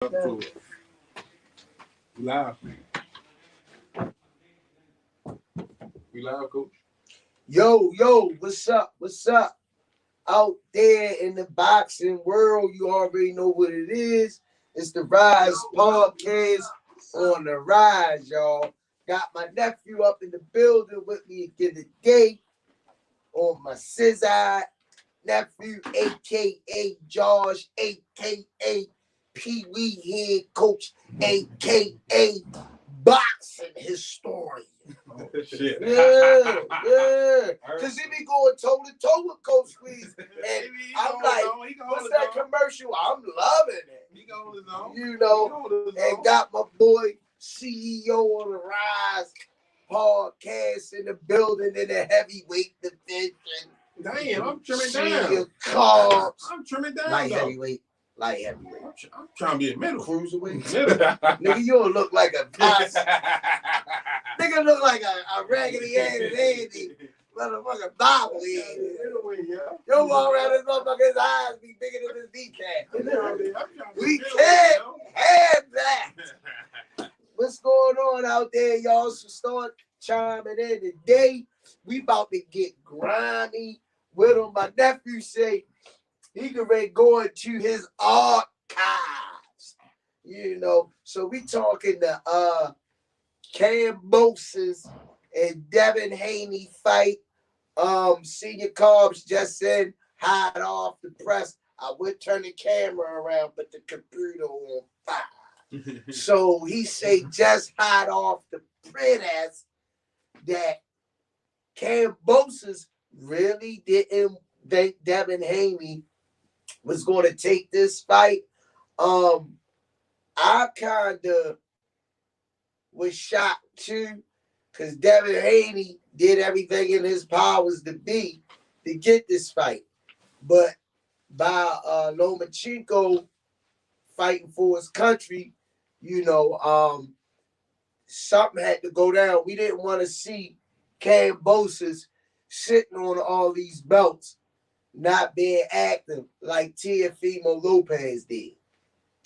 We live. We live, coach. Yo, what's up? What's up? Out there in the boxing world, you already know what it is. It's the Rize podcast on the Rize, y'all. Got my nephew up in the building with me again today on my scissor nephew, a.k.a. Josh, a.k.a. Pee Wee Head Coach, a.k.a. Boxing Historian. Oh, shit. Yeah. Because he be going toe to toe with Coach Rize. And I'm like, what's that commercial? I'm loving it. He got his own. You know, and got my boy CEO on the Rize podcast in the building in the heavyweight division. Damn, I'm trimming down. Carbs. I'm trimming down. Light heavyweight. I'm trying to be a middle. Cruiserweight. Nigga, you don't look like a boss. Nigga look like a raggedy headed Andy. Motherfucking bobblehead. Yo, walk around this motherfucker, his eyes be bigger than his kneecap. We can't have that. What's going on out there, y'all? So start chiming in today. We about to get grimy with him. My nephew say he can ready go into his archives. You know, so we talking the Kambosos and Devin Haney fight. Senior Carbs just said hide off the press. I would turn the camera around, but the computer on fire. So he say just hide off the press that Kambosos really didn't think Devin Haney was going to take this fight. I kind of was shocked too, because Devin Haney did everything in his powers to get this fight. But by Lomachenko fighting for his country, you know, something had to go down. We didn't want to see Kambosos sitting on all these belts, not being active like Teofimo Lopez did.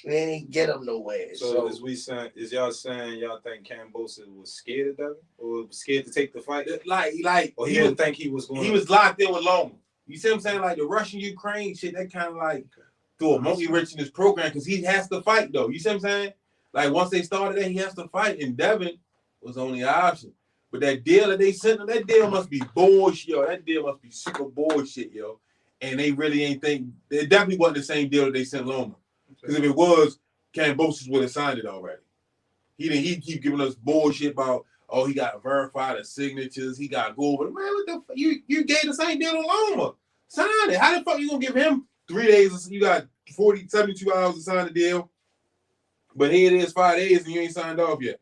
We didn't get him nowhere. So is y'all saying y'all think Kambosos was scared of Devin, or was scared to take the fight? Or he didn't think he was going. He was locked in with Loma. You see what I'm saying? Like the Russian-Ukraine shit, that kind of like threw a monkey wrench in his program because he has to fight though. You see what I'm saying? Like once they started that, he has to fight, and Devin was only an option. But that deal that they sent him, that deal must be bullshit, yo. That deal must be super bullshit, yo. And they really ain't think it definitely wasn't the same deal that they sent Loma. Because if it was, Kambosos would have signed it already. He keep giving us bullshit about, oh, he got to verify the signatures, he got to go over. Man, what the fuck? You gave the same deal to Loma. Sign it. How the fuck you gonna give him 3 days? You got 72 hours to sign the deal. But here it is, 5 days, and you ain't signed off yet.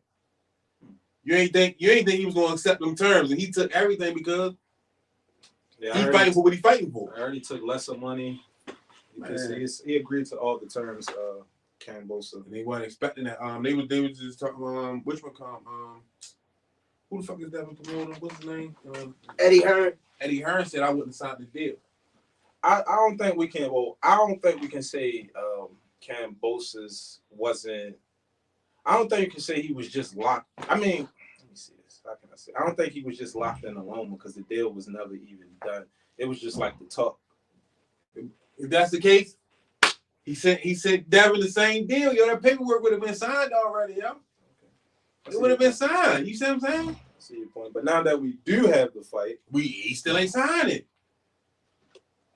You ain't think he was gonna accept them terms, and he took everything because he fighting for what he fighting for. I already took lesser money. Because he agreed to all the terms, Kambosos. And they weren't expecting that. They was just talking. Which one come? Who the fuck is that promoter? What's his name? Eddie Hearn. Eddie Hearn said I wouldn't sign the deal. I don't think we can. Well, I don't think we can say Kambosos wasn't. I don't think you can say he was just locked. I mean, let me see this. How can I say? I don't think he was just locked in Loma because the deal was never even done. It was just like the talk. If that's the case, he sent Devin the same deal. Yo, that paperwork would have been signed already, yo. It would have been signed. You see what I'm saying? I see your point. But now that we do have the fight, he still ain't signed it.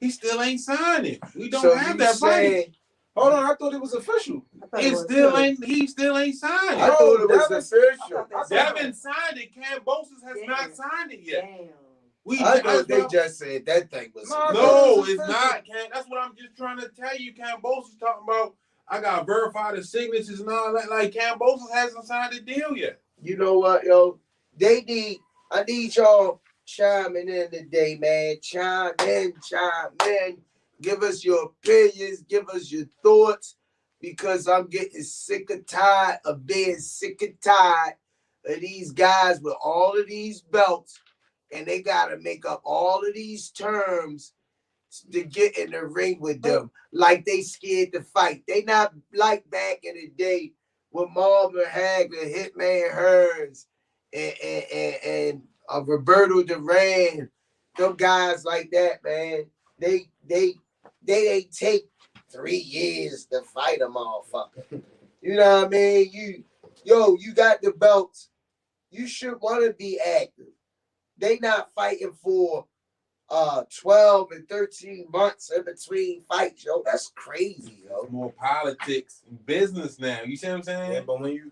He still ain't signed it. We don't have that fight. Hold on, I thought it was official. He still ain't signed it. I thought it was official. Devin signed it. Kambosos has not signed it yet. Damn. I thought they just said that thing was. No, it's not. That's what I'm just trying to tell you. Kambosos talking about I got to verify the signatures and all that. Like Kambosos hasn't signed the deal yet. You know what, yo? I need y'all chiming in today, man. Chime in. Give us your opinions. Give us your thoughts. Because I'm getting sick and tired of being sick and tired of these guys with all of these belts. And they got to make up all of these terms to get in the ring with them like they scared to fight. They not like back in the day with Marvin Hagler, Hitman Hearns, and Roberto Duran, them guys like that, man. They ain't take 3 years to fight a motherfucker. You know what I mean? You got the belts. You should want to be active. They not fighting for 12 and 13 months in between fights, yo. That's crazy, yo. It's more politics and business now. You see what I'm saying? Yeah, but when you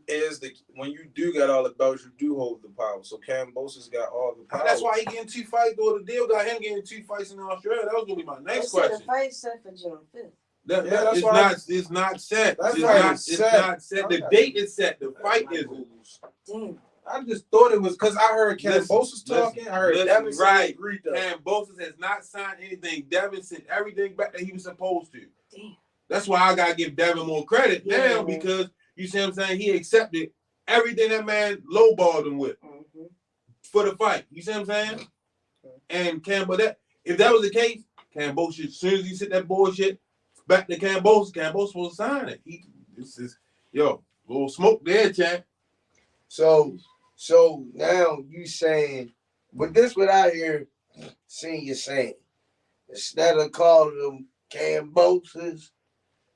do got all the belts, you do hold the power. So Kambosos got all the power. That's why he getting 2 fights, or the deal got him getting 2 fights in Australia. That was gonna be my next question. The fight set for June 5th. It's not set. That's It's not set. The date is set. The fight isn't. Damn. I just thought it was because I heard Kambosos talking. I heard Devin right. agreed to. Kambosos has not signed anything. Devin sent everything back that he was supposed to. Damn. That's why I gotta give Devin more credit now, because you see what I'm saying? He accepted everything that man lowballed him with for the fight. You see what I'm saying? And if that was the case, Kambosos, as soon as he said that bullshit back to Kambosos will sign it. This is little smoke there, chat. So now you saying, but this what I hear Senior saying. Instead of calling them Kambosos,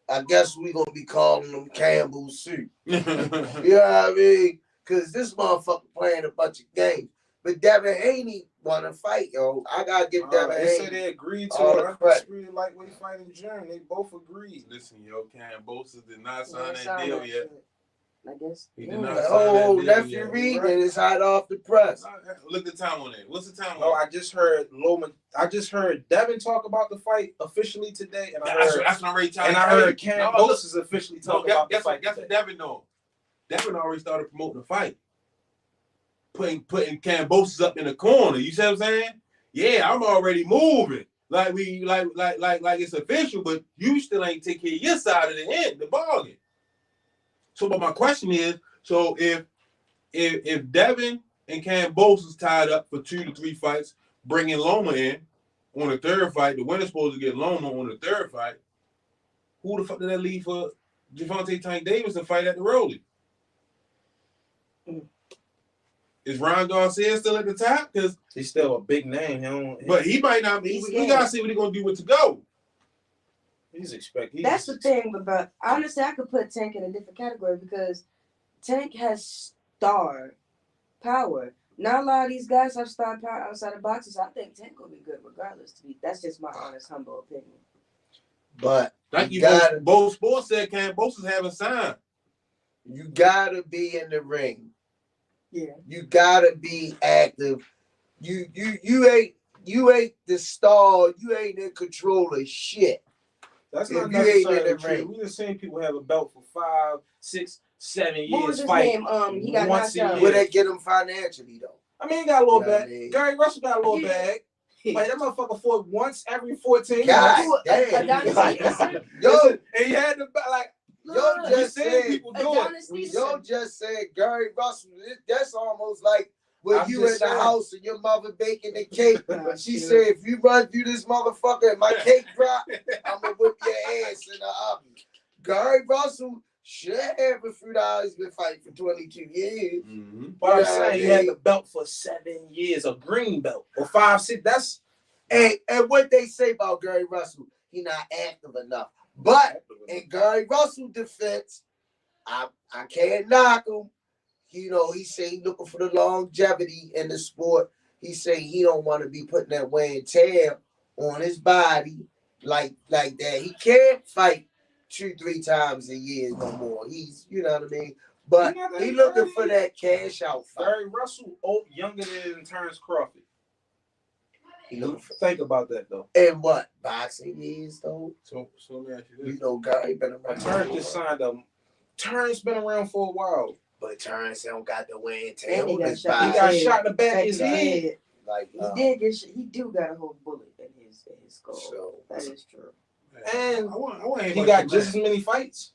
I guess we gonna be calling them Campbell Soup. You know what I mean? Cause this motherfucker playing a bunch of games. But Devin Haney wanna fight, yo. I gotta give Devin Haney. They said they agreed to it. I just really like when he fight in Germany. They both agreed. Listen, Kambosos did not sign that deal yet. I guess. He did not sign that deal nephew yet. Reed, and it's hot off the press. Look at the time on it. What's the time on No, it? I just heard Devin talk about the fight officially today, and That's what I'm already telling you. I heard Kambosos officially talk about the fight. Guess what Devin know? Devin already started promoting the fight. Putting Kambosos up in the corner. You see what I'm saying? Yeah, I'm already moving. Like it's official, but you still ain't take care of your side of the bargain. So, but my question is, so if Devin and Kambosos tied up for 2 to 3 fights, bringing Loma in on the 3rd fight, the winner's supposed to get Loma on the 3rd fight. Who the fuck did that leave for Gervonta Tank Davis to fight at the Rolly? Is Ron Garcia still at the top? Because he's still a big name. But he might not be. We gotta see what he's gonna do with to go. That's the thing, but honestly, I could put Tank in a different category because Tank has star power. Not a lot of these guys have star power outside of boxing, so I think Tank will be good regardless. That's just my honest, humble opinion. But like both sports said, Kambosos haven't signed. You gotta be in the ring. Yeah. You gotta be active. You ain't the star. You ain't in control of shit. That's not necessarily true. We the same people have a belt for 5, 6, 7 years. What was his name? He got knocked out. Would they get him financially though? I mean, he got a little bag. Gary Russell got a little bag. Like that motherfucker fought once every 14 God years. damn. Yo, and he had the like. Yo just said people do it. Yo just said Gary Russell. That's almost like when you in the house and your mother baking the cake. She said, if you run through this motherfucker and my cake drop, I'm gonna whip your ass in the oven. Gary Russell should have a few dollars been fighting for 22 years. But I'm saying he had the belt for 7 years, a green belt, or 5, 6. That's and what they say about Gary Russell, he not active enough. But in Gary Russell's defense, I can't knock him. You know, he say he looking for the longevity in the sport. He say he don't want to be putting that wear and tear on his body like that. He can't fight 2-3 times a year no more. He's, you know what I mean? But he looking for that cash out fight. Gary Russell, younger than Terrence Crawford. Think about that though. And what? Boxing years though? So let me ask you this. You know, Gary been around. Terrence just signed him. Terrence been around for a while. But Terrence don't got the wear and tear And on his he got body. He got shot in the back of his head. Like he do got a whole bullet in his skull. So, that is true. And I want he got just as many fights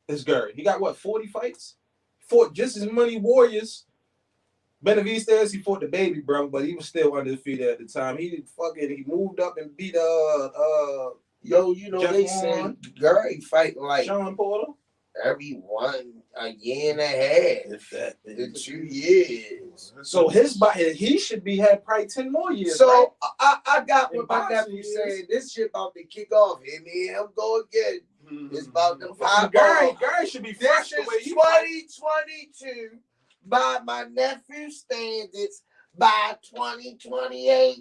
as Gary. He got what, 40 fights? Fought just as many warriors Benavidez, he fought the baby brother, but he was still undefeated at the time. He moved up and beat Yo, you know Jeff they Warren. said Gary fighting like Sean Porter. every a year and a half to 2 years. So his body, he should had probably 10 more years. So right? I got In what my boxing nephew years. saying. This shit about to kick off. Hear me and him go again. It's about to pop Gary off. should be fresh This the way is he fight. 2022. By my nephew's standards, by 2028,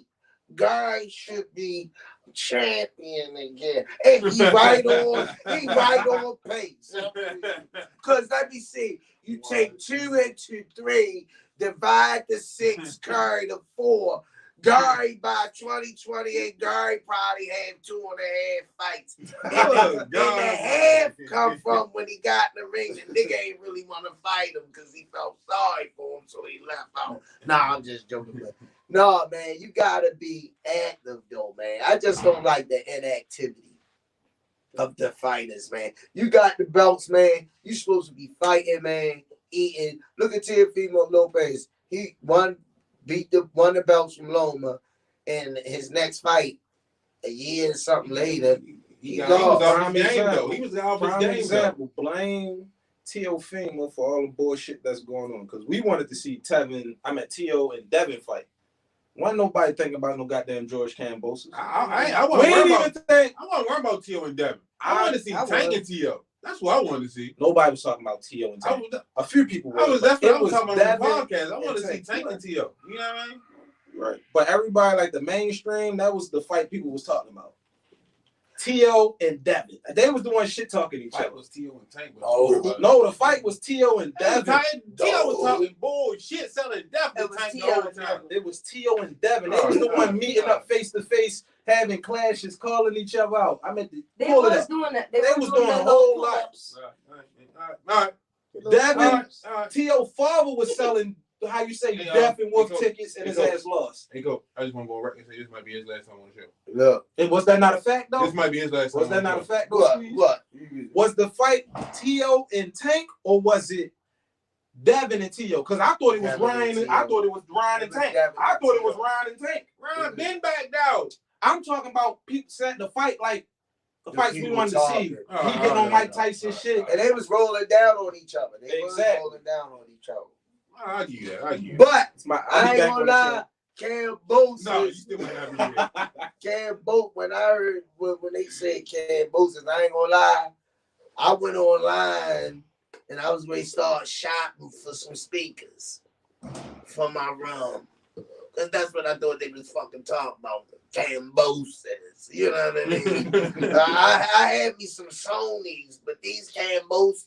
Gary should be champion again. And he right on pace. Because let me see, you take 2 into 3, divide the 6, Curry to 4. Gary by 2028, Gary probably had 2.5 fights. Oh, And the half come from when he got in the ring. The nigga ain't really want to fight him because he felt sorry for him, so he left out. Nah, I'm just joking. But no, man, you gotta be active though, man. I just don't like the inactivity of the fighters, man. You got the belts, man. You supposed to be fighting, man, eating. Look at Teofimo Lopez. He won the belts from Loma, and his next fight, a year or something later, He was off his game though. He was off his Prime game example. Blame Teofimo for all the bullshit that's going on because we wanted to see Teo and Devin fight. Wasn't nobody thinking about no goddamn George Kambosos. I wasn't worried about Teo and Devin. I wanted to see Tank and Teo. That's what I wanted to see. Nobody was talking about Teo and Tank. A few people were. That's what I was talking about on the podcast. I wanted to see Tank and Teo. You know what I mean? Right. But everybody, like the mainstream, that was the fight people was talking about. Teo and Devin. They was the one shit talking each other. Was Teo and Tank. No, the fight was Teo and Devin. Teo was talking bullshit, selling Devin. It was Teo and Devin. They was the one meeting up face to face, having clashes, calling each other out. I meant to pull it up. Doing that. They was doing a whole lot. All right. Devin, Teo father was selling, how you say, Death and Wolf tickets, and his ass lost. Hey, go. I just want to go on record and say this might be his last time on the show. Look. And was that not a fact, though? This might be his last time. Was that not a fact, though? What? Was the fight Teo and Tank, or was it Devin and Teo? Because I thought it was Ryan. I thought it was Ryan and Tank. I thought it was Ryan and Tank. Ryan been backed out. I'm talking about people setting the fight like the fights we wanted to see. He getting on Mike Tyson shit. And they was rolling down on each other. They was rolling down on each other. I give you that. But I ain't gonna lie, Kambosos. No, you still might not be here. Kambosos, when I heard when they said Kambosos, I ain't gonna lie, I went online and I was going to start shopping for some speakers for my room. Because that's what I thought they was fucking talking about. Kambosos. You know what I mean? I had me some Sonys, but these Kambosos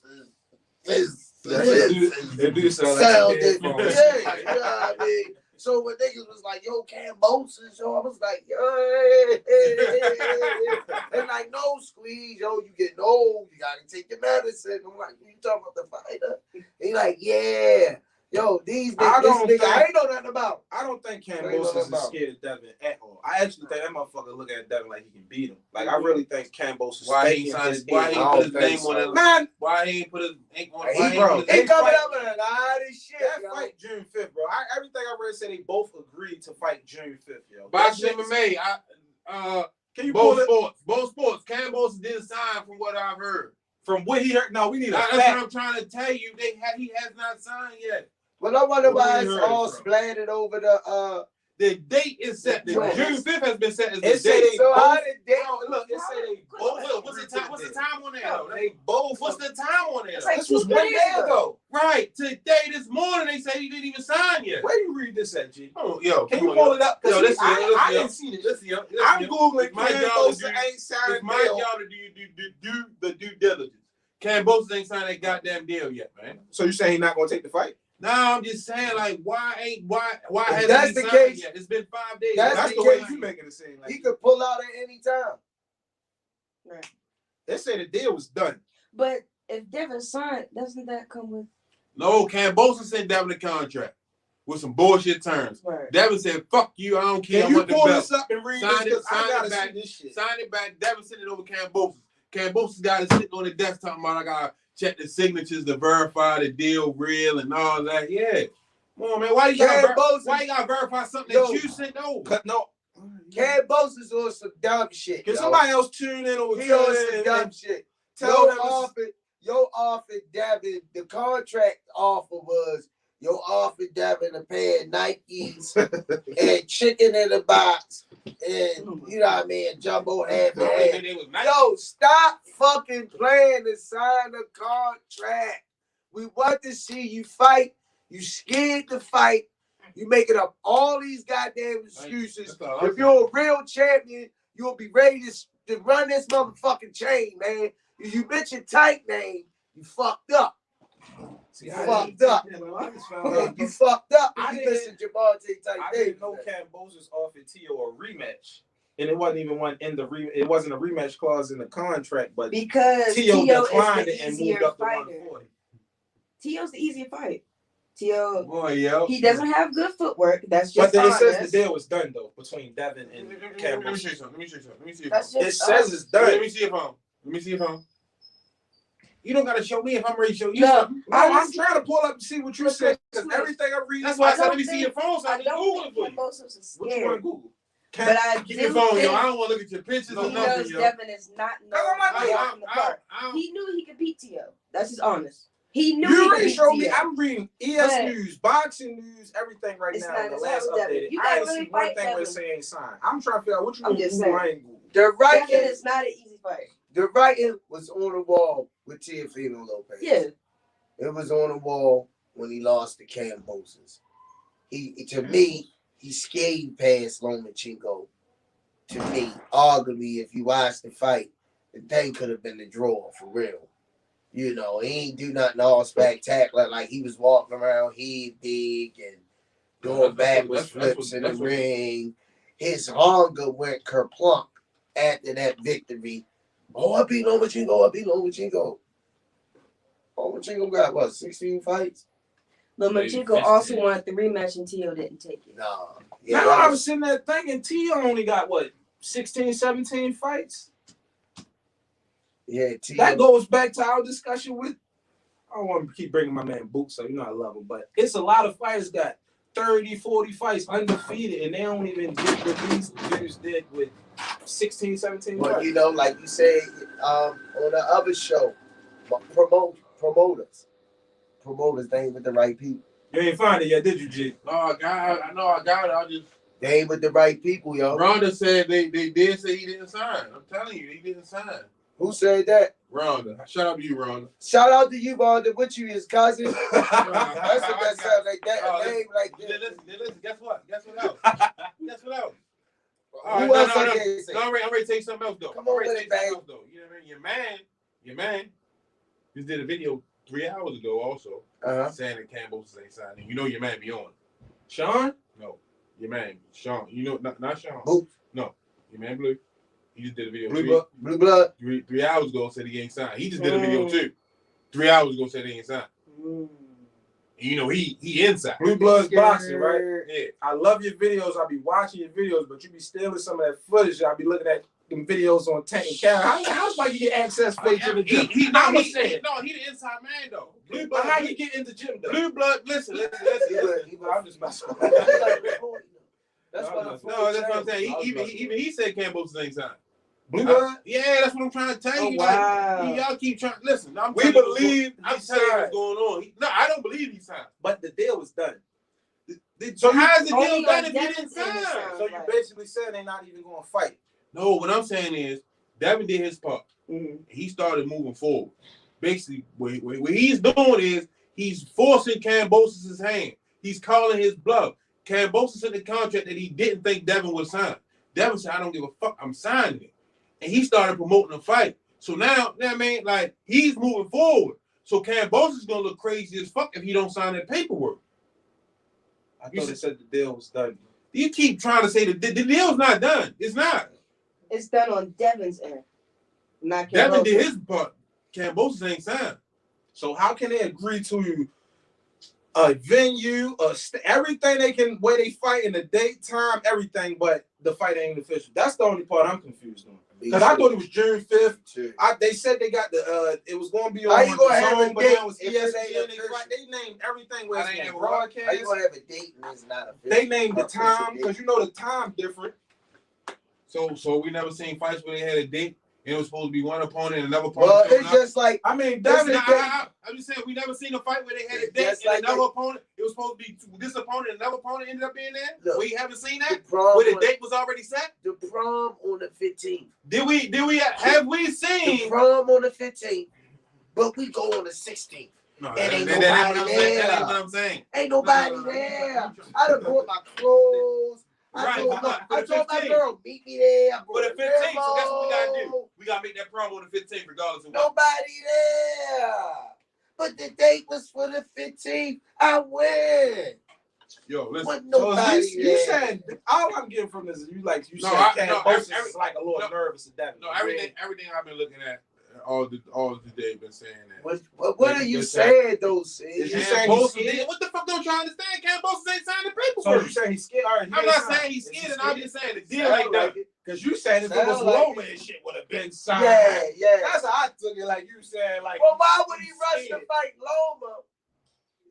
They do sound like you know what I mean? So when niggas was like, yo, Kambosos, yo, I was like, and like, no, Squeeze, yo, you getting old, you gotta take your medicine. I'm like, you talking about the fighter? He like, yeah. Yo, these niggas, I ain't know nothing about. I don't think Kambosos is scared of Devin at all. I actually think that motherfucker looking at Devin like he can beat him. Like, I really think Kambosos. Why he put his name on it? Man, why he ain't put his name on it? He coming up with a lot of shit. That fight June 5th, bro. Everything I read said they both agreed to fight June 5th, yo. Boxing MMA. Can you pull it? Both sports. Kambosos didn't sign from what I've heard. From what he heard? No, we need a fact. That's what I'm trying to tell you. He has not signed yet. Well, I wonder why it's all splattered over the date is set. June 5th has been set as the date. So how did they look? It said they both. What's the time on there? They both. What's the time on there? This was 1 day ago. Right. Today, this morning, they say he didn't even sign yet. Where you read this at, G? Oh, yo, can you pull it up? Yo, I didn't see this. I'm googling. Kambosos ain't signed. It's my job to do the due diligence. Kambosos ain't signed that goddamn deal yet, man. So you saying he's not gonna take the fight? No, I'm just saying, like, why hasn't that's he the signed case, yet? It's been 5 days. That's the way you making it seem. Like he could pull out at any time. Right. They say the deal was done. But if Devin signed, doesn't that come with? No, Kambosos sent Devin a contract with some bullshit terms. Right. Devin said, "Fuck you, I don't care." Can you pull this up and read sign this? it, sign it back. See this shit. Sign it back. Devin sent it over Kambosos. Kambosos got it sitting on the desk talking about I gotta check the signatures to verify the deal real and all that. Yeah. Come on, man. Why you gotta verify something that you sent over? No. Kambosos on some dumb shit. Can somebody else tune in or he on some dumb shit? Tell them Yo offered Devin, the contract offer was yo offered Devin a pair of Nikes and chicken in a box and you know what I mean, jumbo half and half. Yo, stop fucking playing and sign a contract. We want to see you fight. You scared to fight. You making up all these goddamn excuses. If you're a real champion, you'll be ready to run this motherfucking chain, man. If you mention Tank name, you fucked up. You fucked up. You fucked up. I didn't know Kambosos offered Tio a rematch. And it wasn't even one in the it wasn't a rematch clause in the contract, but because Tio declined it and moved up to 140. Tio's the easier fight. Tio, boy, yo, he doesn't have good footwork. That's just. But it says the deal was done though between Devin and Kambosos. Let me see something. It says it's done. Let me see if I'm. You don't gotta show me if I'm ready to show you No, something. I'm trying to pull up to see what you said because everything I read. That's why I said let me see your phone so I can Google it for you. Kambosos is What you want to Google? But I Keep your phone, yo. I don't want to look at your pictures or he nothing, knows yo. Devin is not known from the park. He knew he could beat Tio. That's just honest. He knew You he already could showed beat me. Tio. I'm reading ES News, boxing news, everything right It's now. not- The it's last not Devin. updated. You I gotta ain't really see one fight thing where it Devin. say ain't signed. I'm trying to figure out what you I'm want to just do. saying. I ain't Google. Devin is not an easy fight. The writing was on the wall with Teofimo Lopez. Yeah. It was on the wall when he lost to Kambosos. To me, he skated past Lomachenko. To me, arguably, if you watch the fight, the thing could have been the draw for real. You know, he ain't do nothing all spectacular. Like he was walking around head big and doing backwards flips in the ring. His hunger went kerplunk after that victory. Oh, I beat Lomachenko. Lomachenko got what, 16 fights? Lomachenko also wanted the rematch and Tio didn't take it. Nah. Yeah, I was sitting there thinking Tio only got what, 16, 17 fights? Yeah, Tio. That goes back to our discussion with, I don't want to keep bringing my man Boots, so you know I love him, but it's a lot of fighters got 30, 40 fights undefeated, and they don't even get what these dudes did with 16, 17 But fights. you know, like you said on the other show, promoters, they ain't with the right people. You ain't find it yet, did you, G? No, I got it. I just. They ain't with the right people, yo. Rhonda said they did say he didn't sign. I'm telling you, he didn't sign. Who said that? Rhonda. Shout out to you, Rhonda. Shout out to you, Rhonda. What you, his cousin? That's what that sounds like that. A name like that. Listen, guess what else? Who else I can't say? No, I'm ready to tell you something else, though. Come on with it, man. You know what I mean? Your man, just did a video 3 hours ago also saying that Kambosos ain't signing. You know your man be on. Sean? No. Your man, Sean. You know, not Sean. Who? No. Your man, Blue. He just did a video. Blue Blood? 3 hours ago said he ain't signed. He just did a video too. 3 hours ago said he ain't signed. And you know, he inside. Blue Blood's boxing, right? Yeah. I love your videos. I be watching your videos, but you be stealing some of that footage. I be looking at them videos on Tank and Karen. How's like you get access to the gym? He the inside man though. Blue Blood, how you get in the gym though? Blue Blood, listen. I'm just messing with you. That's what I'm saying. Even he said Kambosos ain't signed. Blue Blood? Yeah, that's what I'm trying to tell you. Wow. Like, y'all keep trying. Listen, I'm We believe I'm telling you what's going on. No, I don't believe he signed. But the deal was done. So how is the only deal done on if he Devin didn't saying sign? so. So you basically said they're not even going to fight. No, what I'm saying is Devin did his part. He started moving forward. Basically, what he's doing is he's forcing Kambosos' hand. He's calling his bluff. Kambosos in the contract that he didn't think Devin would sign. Devin said, I don't give a fuck. I'm signing it. And he started promoting the fight. So now, man, like, he's moving forward. So Kambosos is going to look crazy as fuck if he don't sign that paperwork. I thought they said the deal was done. You keep trying to say the deal's not done. It's not. It's done on Devin's end. Not Kambosos. Devin did his part. Kambosos ain't signed. So how can they agree to a venue, everything they can, where they fight in the date, time, everything, but the fight ain't official? That's the only part I'm confused on. Because I thought it was June 5th. Shit. They said they got the it was going to be How on you gonna have a Zone, but now it's date if it ain't ESPN. official? They named everything where I it's ain't going never to broadcast. How you gonna have a date and it's not official? They named the Official time date. because you know the time different. So we never seen fights where they had a date and it was supposed to be one opponent and another opponent. Well, showing it's up. just like I mean, That's Devin, the I'm just saying we never seen a fight where they had a It's date just and like another that. opponent. It was supposed to be this opponent and another opponent ended up being there. Look, We haven't seen the that prom. where the date was already set. The prom on the 15th. Did we have we The seen? prom on the 15th, but we go on the 16th. No, It ain't that nobody ain't what there. I'm saying. Ain't nobody No. there. I done bought my clothes. Right, I told my 15th. girl, meet me there. I For bought the a 15th, so guess what we gotta limo. do? We gotta make that promo on the 15th, regardless of what. Nobody there. But the date was for the 15th. I win. Yo, listen. With so nobody you there. said all I'm getting from this is you No, said Kambosos is like a little nervous to Devin. No, everything I've been looking at all the day been saying that. What are you saying, though, Sid? Is you saying he's scared? What the fuck don't you understand? Kambosos ain't signed the paper So you first. saying he's scared? All right, I'm not saying he's scared, and I'm just saying the deal Sound ain't done. like it. because you said if it was Sound like Loma it. and shit would have been signed. Yeah. That's how I took it. Like you said, like. Well, why would he he's rush to scared. fight Loma?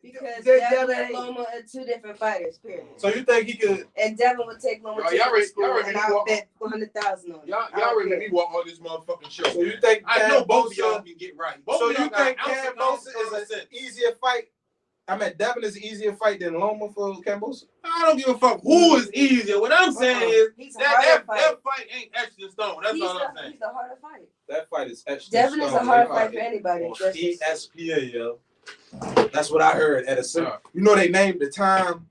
Because Devin Devin and Haney. Loma are two different fighters, period. So you think he could? And Devin would take Loma Y'all to already- school, y'all already and knew I'll what- bet 100,000 on it. Y'all I don't already let care. me walk all this motherfucking show. So you man. think I know both of Kambosos- y'all can get right. Both So of y'all you got think an ounce of Kambosos common is sense. an easier fight? I mean, Devin is an easier fight than Loma for Kambosos. I don't give a fuck who is easier. What I'm saying is He's a that harder fight ain't etched in stone. That's all I'm saying. He's the harder fight. That fight is etched. Devin in is stone. a hard They fight for it anybody. on Just ESPN, yo. That's what I heard at a certain. You know they named the time.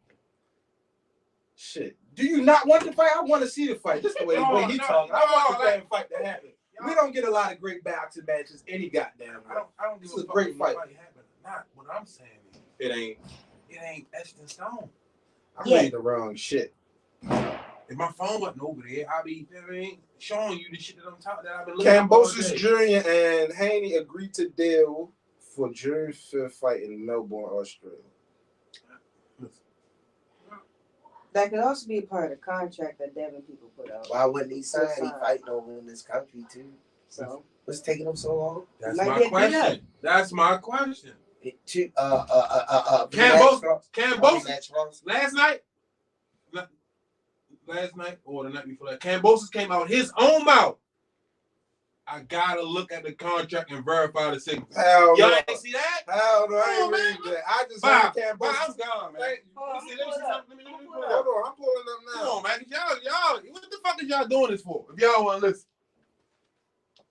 Shit. Do you not want the fight? I want to see the fight. Just the way he talking. I want the damn fight to happen. We don't get a lot of great boxing matches any goddamn way. I don't give This is a a fuck great if fight. nobody happened or not. What I'm saying is It ain't. it ain't etched in stone. I'm Yeah. reading the wrong shit. If my phone wasn't over there, I'd be showing you the shit that I've been looking at all Kambosos day. Jr. and Haney agreed to deal for June 5th fight in Melbourne, Australia. that could also be a part of the contract that Devin people put out. Why wouldn't he sign? He fighting over in this country too. So What's taking him so long? That's Might my get beat up. question. That's my question. Kambosos. Kambosos last night or the night before that, Kambosos came out his own mouth. I gotta look at the contract and verify the signature. Hell Y'all no. ain't see that? Hell no, I Come on, ain't man. read that. I just Bob, heard Bob, I'm Kambosos. gone, man. Hold on, Let me see something. Let me pull it Hold up. on, I'm pulling up now. Come on, man. Y'all, what the fuck is y'all doing this for? If y'all want to listen.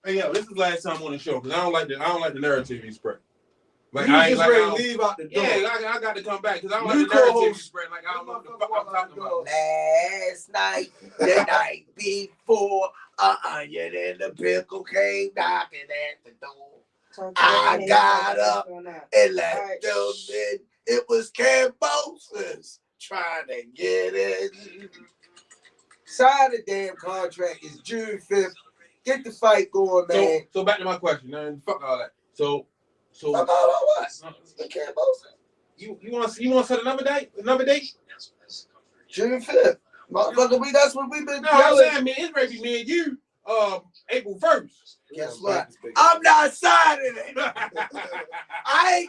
Hey, yo, this is the last time I'm on the show because I don't like the narrative he spread. Like You I ain't just like ready I to don't- leave out the door. Yeah, I got to come back because I don't You like the narrative he co-host. spread. Like I don't know what the fuck I'm talking about. Last night, the night before, onion and the pickle came knocking at the door. I got up and let them in. It was Kambosos trying to get in. Sign the damn contract. It's June 5th. Get the fight going, man. So back to my question. Man, fuck all that. So Fuck all of us. The Kambosos. you want to set another date? Another date? June 5th. Motherfucker, that's what we've been No, I'm yelling. saying, man, it's ready to be me and you. April 1st. Guess what? I'm not signing it. I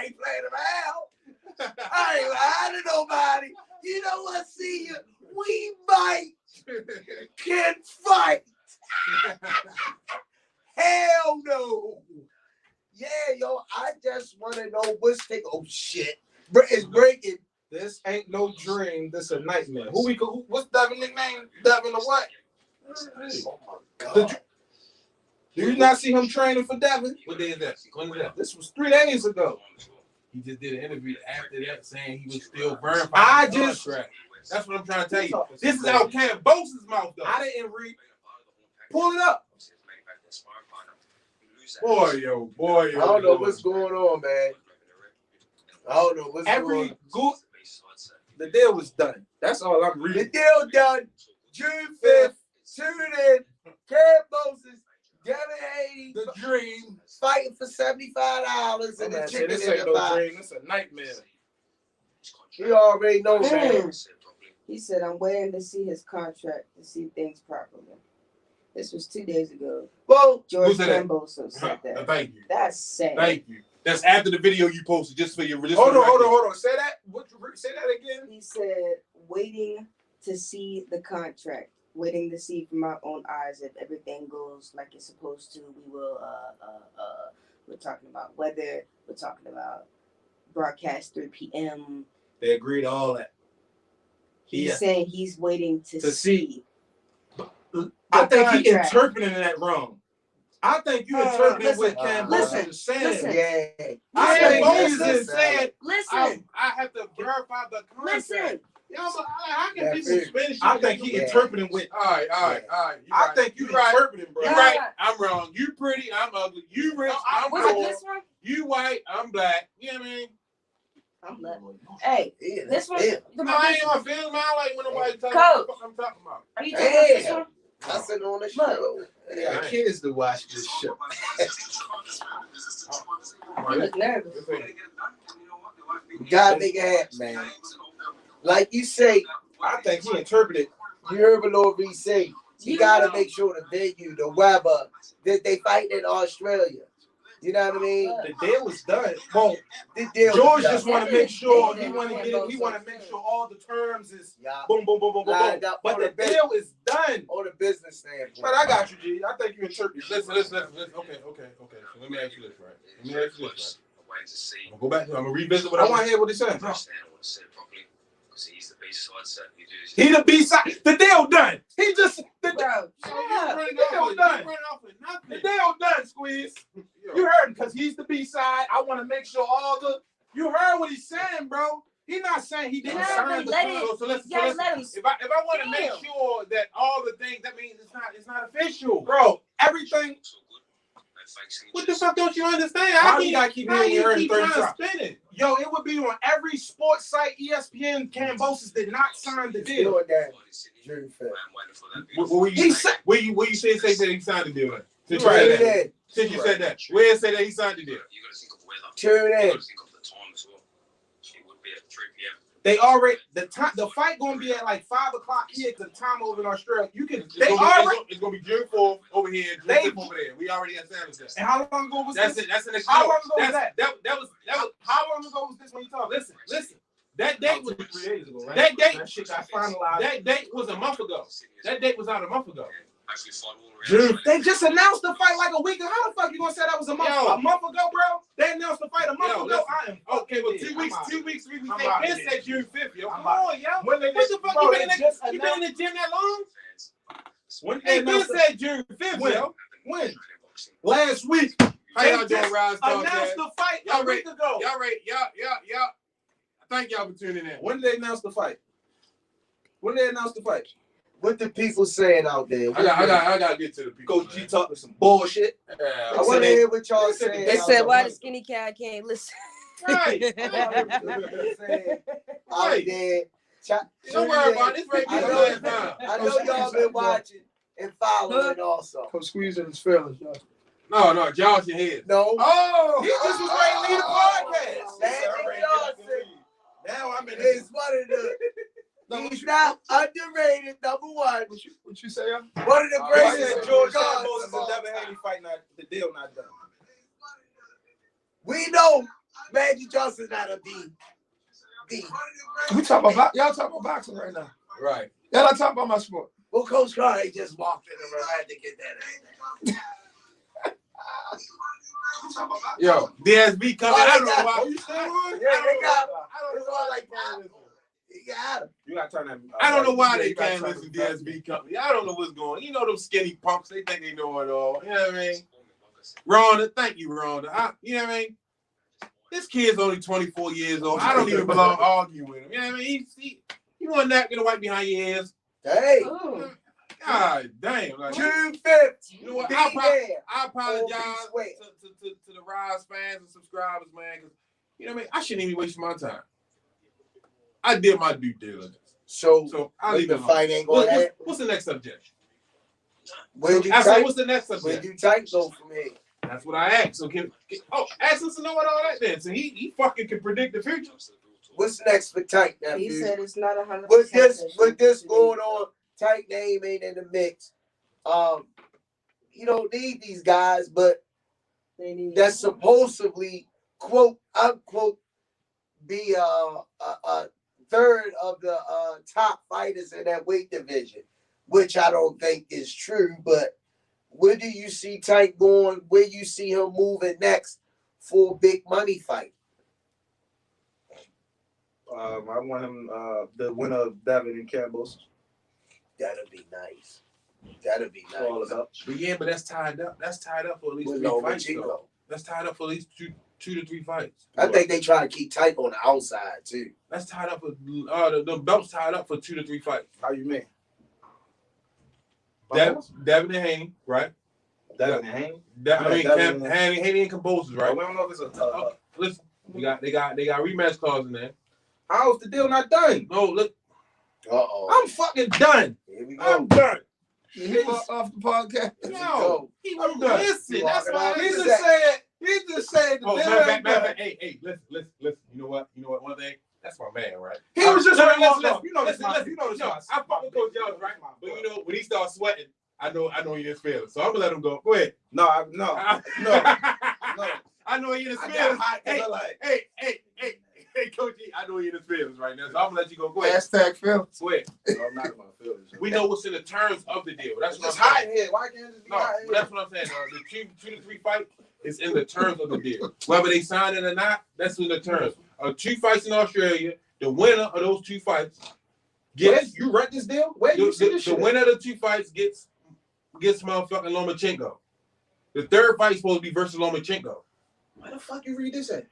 ain't playing around. I ain't lying to nobody. You know what, see you? We might can fight. Hell no. Yeah, yo, I just want to know what's taking. Oh shit, it's breaking. This ain't no dream. This a nightmare. What's Devin nickname? Devin or what? Oh my god. Do you not see him training for Devin? What day is that? When is that? This was 3 days ago. He just did an interview after that saying he was still verifying I the just- contract. That's what I'm trying to tell you. This is out Kambosos' mouth, though. I didn't read. Pull it up. Boy, yo. I don't know what's going on, man. I don't know what's going on. The deal was done. That's all I'm The reading. deal done. June 5th. Tune in. Kambosos, Devin Haney, The dream. fighting for $75 and the Man, chicken this in ain't the no box. dream. It's a nightmare. You already know, man. He said, I'm waiting to see his contract to see things properly. This was 2 days ago. Well, George said that? Kambosos said that. Thank you. That's sad. Thank you. That's after the video you posted, just for your. Hold on. Say that. Say that again. He said, waiting to see the contract. Waiting to see from our own eyes if everything goes like it's supposed to. We will. We're talking about weather. We're talking about broadcast 3 p.m. They agreed to all that. He's saying he's waiting to see. I think he contract. interpreting that wrong. I think you interpreting what Kambosos is saying. listen. yeah. I think Moses said, Listen. I have to verify the contract. Listen. Yo, but how can That's people it. spin shit? I think he interpreting what. All right. I right. think you right. interpreting, bro. You right. I'm wrong. You pretty. I'm ugly. You rich. I'm Was it poor. this one? You white. I'm black. You know what I mean? I'm black. Hey, Yeah, this one. damn. No, I ain't gonna feel my like when nobody tell me Coach. what I'm talking about. Are you talking about this Damn. one? Cussing on the Look. show. Yeah, kids to watch this show. You look nervous. You gotta make it happen, man. Like you say, I think he interpreted. you heard what Lord Rize say. You gotta make sure the venue, the weather, that they fight in Australia. You know what I mean? The deal was done. Well, The deal George is just done. want to make sure They he want to did get it. He Kambosos want to make sure all the terms is Yeah. boom, boom, boom, boom, boom, boom. Lined up But on the the deal is done. On the business standpoint. But I got you, G. I think you interpret. Listen. Okay. So let me ask you this, right? I'm gonna go back to. I'm gonna revisit what I I want to hear what he said. He He the B side. The deal done. He just the Bro, shut up. The deal done. Squeeze. You heard him because he's the B side. I want to make sure all the. You heard what he's saying, bro. He's not saying he didn't Yeah, sign but the let contract. it- So listen. You gotta let him. If I want to make Damn. sure that all the things, that means it's not official. Bro, everything. What the fuck don't you understand? Why you gotta keep how hearing you heard keep 30 trying to times? spin it? Yo, it would be on every sports site. ESPN, Kambosos did not sign the deal. Doing that June 5th. What He said, where you say that he signed the deal? Since you Right. said Tune that. in. Since you said that. Where it say that he signed the deal? Tune in. they already the fight gonna be at like 5 o'clock here because the time over in Australia. You can It's they gonna be- already. it's gonna be June 4th over here, June They- 5th over there. We already established that. And how long ago was That's this? it. That's the next. How no, long ago was that's- That was. How long ago was this when you talked? Listen. That date was 3 days ago, right? that date. That shit got finalized. That date was a month ago. That date was out a month ago. Dude, they just announced the fight like a week ago. How the fuck you gonna say that was a month Yo. ago, bro? They announced the fight a month Yo, ago. listen. I am Okay, well, fucking 2 dead. weeks. I'm 2 weeks. 3 weeks. I'm They out been here. said June 5th, yo. I'm Come out on, yo. When they What the fuck? bro, You they been in just the announced- gym that long? When they They been announced the- said June 5th, When? yo. When? Last week. How y'all doing, Rize? Announced the fight Y'all a week ago. Y'all right. Y'all. Thank y'all for tuning in. When did they announce the fight? When did they announce the fight? What the people saying out there? I gotta get to the people. Coach G talking some bullshit. I want to hear what y'all they said- saying. They out said, there. why the skinny cat can't listen? Right. Out there. Don't worry about it. It's right I here know- last time. I know y'all been watching and following also. Come squeezing his feelings, y'all. No, Josh your head. No. Oh, He just was ready to leave the podcast. Magic Johnson Now I'm in is one of the. He's not underrated. Number one. What you say, y'all? One of the I greatest. said George guards Kambosos of and all Devin time. Haney fight not the deal not done. We know Magic Johnson's not a B. We talking about y'all talking about boxing right now. right. Y'all not talking about my sport. Well, Coach Carter just walked in the room. I had to get that in. Yo, DSB coming. I don't know why. Oh, you still on? Yeah, they got him. I don't It's know all why like that. He got him. You gotta turn that. I don't know why Yeah, they you gotta can't turn listen to that- DSB company. I don't know what's going on. You know them skinny punks, they think they know it all. You know what I mean? Rhonda, thank you, Rhonda. You know what I mean? This kid's only 24 years old. I don't even belong arguing with him. You know what I mean? He want that gonna wipe behind your ears. Hey, Ooh. God damn. Like, June 5th. you know what? Be I there. apologize Or be to the Rize fans and subscribers, man. Cause you know what I mean? I shouldn't even waste my time. I did my due diligence. So I'll leave the it alone. fight ain't going to happen. What's the next subject? Where do I said, tight? what's the next Where subject? do tight go from here? That's what I asked. So ask us to know what all that then. So he fucking can predict the future. What's next for tight now? He said it's not 100%. With this going on, tight name ain't in the mix. he don't need these guys, but They need that's supposedly quote unquote be a third of the top fighters in that weight division, which I don't think is true. But where do you see Tank going? Where you see him moving next for a big money fight? I want him the winner of Devin and Kambosos. That'd be nice. That'd be All nice. about. But yeah, but that's tied up. That's tied up for at least With 3 fights. Lomachenko. Though. That's tied up for at least two to three fights. I think they try to keep Tank on the outside too. That's tied up for the belt's tied up for 2 to 3 fights. How you mean? Devin and Haney, right? Devin and Haney. Haney and Kambosos, right? We don't know if it's a. Listen, they got rematch clause in there. How's the deal not done? No, look, I'm fucking done. Here we I'm go. done. You off the podcast. no, he I'm won't done. listen. You That's walking why out. He he just just said. He just said. The Oh, deal matter of ain't fact, done. hey, listen. You know what? One thing. That's my man, right? He was just ready to walk off. listen, You know this. listen, You know this. no, I fuck with Coach Jones, right? But you know when he starts sweating, I know he is feeling. So I'm gonna let him go. Go ahead. No. I know he in his I got feelings. hot 'cause I like. Hey, Coach G, I know he in his feelings right now. So I'm gonna let you go. Go ahead. Hashtag Phil. Go ahead. No, I'm not in my feelings. We know what's in the terms of the deal. That's It's what just I'm hot saying. in here. Why can't it just be No, hot in but here? that's what I'm saying. The 2 to 3 fight is in the terms of the deal. Whether they sign it or not, that's in the terms. 2 fights in Australia. The winner of those 2 fights gets You read this deal? Where you see this the shit? winner of the 2 fights gets motherfucking Lomachenko. The third fight is supposed to be versus Lomachenko. Why the fuck you read this at?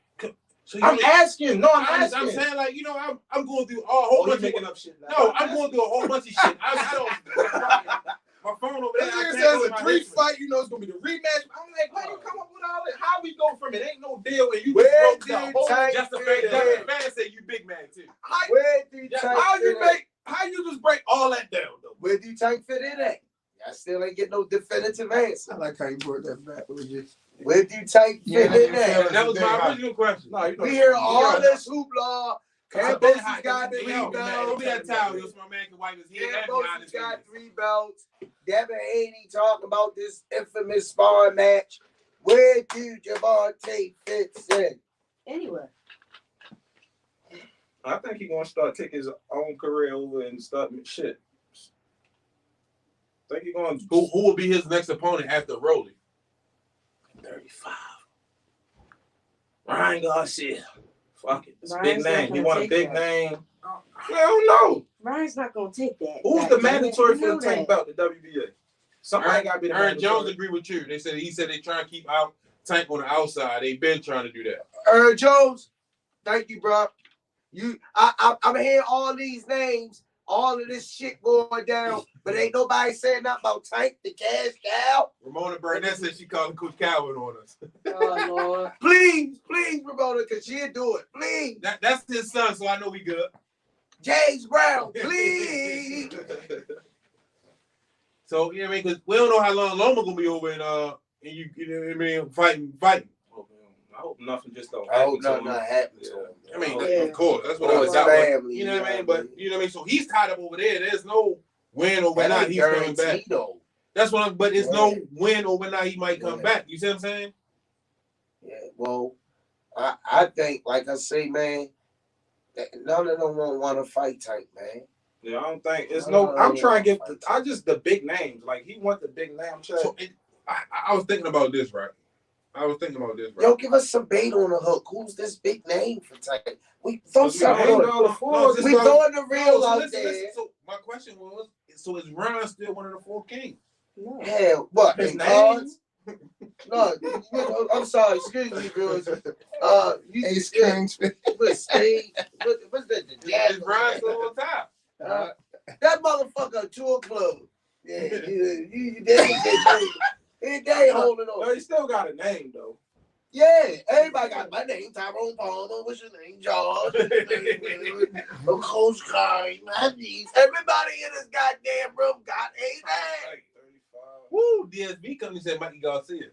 So I'm asking. No, I'm I'm asking. saying like I'm going through a whole bunch making of up shit now. no, I'm going through a whole bunch of shit. I don't. My phone over there. This I nigga can't says go a to my 3 history. fight, you know it's gonna be the rematch. I'm like, how you come up with all this? How we go from it ain't no deal and you Where just broke did the whole Tank Just the fit fact in? that fans say you big man too. Where do Tank how you fit in? make how you just break all that down though? Where do Tank fit in at? I still ain't get no definitive answer. I like how you brought that back. Where do Tank Yeah, fit in I at? feel That was my Today, original question. No, you know We hear all Yeah. this hoopla. Kambosos got the Don't belts. be that towel. Yo, so my man can wipe his head and behind Kambosos his got head. 3 belts. Devin Haney talking about this infamous sparring match. Where do Javante fits in? Anyway, I think he's gonna start taking his own career over and start shit. I think he's gonna Who will be his next opponent after Rolly? 35. Ryan Garcia. Fuck it. It's a Ryan's big not name. He gonna want a take big that. name. I don't know. Ryan's not gonna take that. Who's the mandatory for the tank belt, the WBA? Somebody got to be the Aaron Jones mandatory. agree with you. He said they trying to keep out Tank on the outside. They been trying to do that. Jones, thank you, bro. I'm hearing all these names, all of this shit going down, but ain't nobody saying nothing about Tank the cash cow. Ramona Burnett said she calling Coach Calvin on us. Oh Lord. Please, Ramona, because she'll do it. Please. That's his son, so I know we good. James Brown, please. So you know what I mean, because we don't know how long Loma gonna be over and you know what I mean, fighting. I hope nothing just don't I happen hope to nothing him. not happen to him. I mean, Yeah. of course, that's what Or I was his about. family, You know what I mean? But you know what I mean. So he's tied up over there. There's no win or when That not ain't he's coming back. guaranteed, though. That's what I'm. But it's no Yeah. win or when not he might come Yeah. back. You see what I'm saying? Yeah, well, I think, like I say, man, that none of them won't want to fight Tank, man. Yeah, I don't think it's No, no. I'm no, trying to no, get. I just the big names. Like he want the big name. I'm trying. So I was thinking about this, right? Yo, give us some bait on the hook. Who's this big name for Tank? We throw We something named on all the it. fours. just We about- throwing the real so out listen, there. So my question was: so is Ron still one of the 4 kings? No. Yeah, what? His in name? cards? No, I'm sorry. Excuse me, viewers. Ace Kings. What's that? The Is Ron still on top? That motherfucker tour club. Yeah, they holding on. No, he still got a name though. Yeah, everybody got my name, Tyrone Palmer. What's your name, George? Coach Curry, my niece. Everybody in this goddamn room got a name. 35. Woo! DSB company said Mikey Garcia.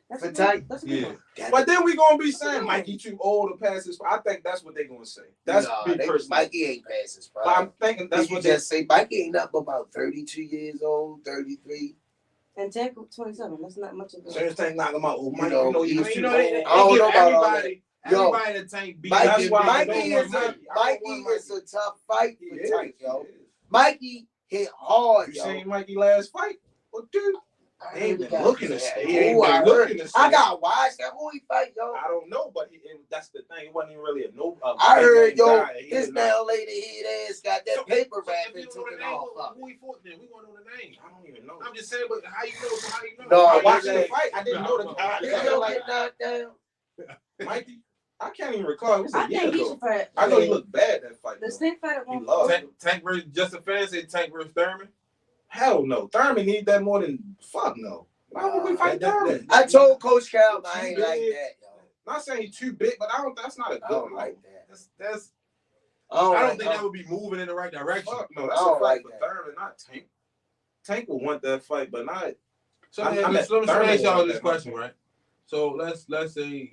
That's For a Tank? good, that's a good one. But then we gonna be saying Mikey too old to pass his. I think that's what they're gonna say. That's me personally. Mikey ain't past his prime. But I'm thinking that's you what just say. Mikey ain't up about 32 years old, 33. And Tank 27. That's not much of a. Soon as Tank knock him out, Mike, know, you know he was You too know, old. they I don't give know about all everybody that Tank beat. That's Mikey, why I Mikey don't is want a Mikey. I Mikey don't want is a tough fight He for is, Tank, he yo. is. Mikey hit hard, You yo. seen Mikey last fight? Well, dude, I he ain't heard been got looking to his stay. ass. He ain't Ooh, I been heard. looking to stay. I got watched that. Who he fight, yo? I don't know, but that's the thing. It wasn't even really a no. I heard, yo, guy. He his did not- now lady head ass got that paper wrap If and you took know the it name, off. who he fought then? We want to know the name. I don't even know. I'm just saying, but how you know? How you know? No, I his watched the name- fight. I didn't know the guy. Did Yeah, yo like get knocked down? Mikey. I can't even recall. It was I a year think he ago. should fight. I know he looked bad that fight. The though. Stink fight at He 140. lost. Tank versus Justin Fan said Tank versus Thurman. Hell no. Thurman need that more than fuck no. Why would we fight Thurman? I told Coach Cal I ain't like that, yo. Not saying he's too big, but that's not a I good don't one. like that. That's. I don't, I don't like think that would be moving in the right direction. Fuck no, I that's a don't fight like for that. Thurman, not Tank. Tank will want that fight, but not. So I'm let at me Thurman ask y'all want this that question, fight. right? So let's say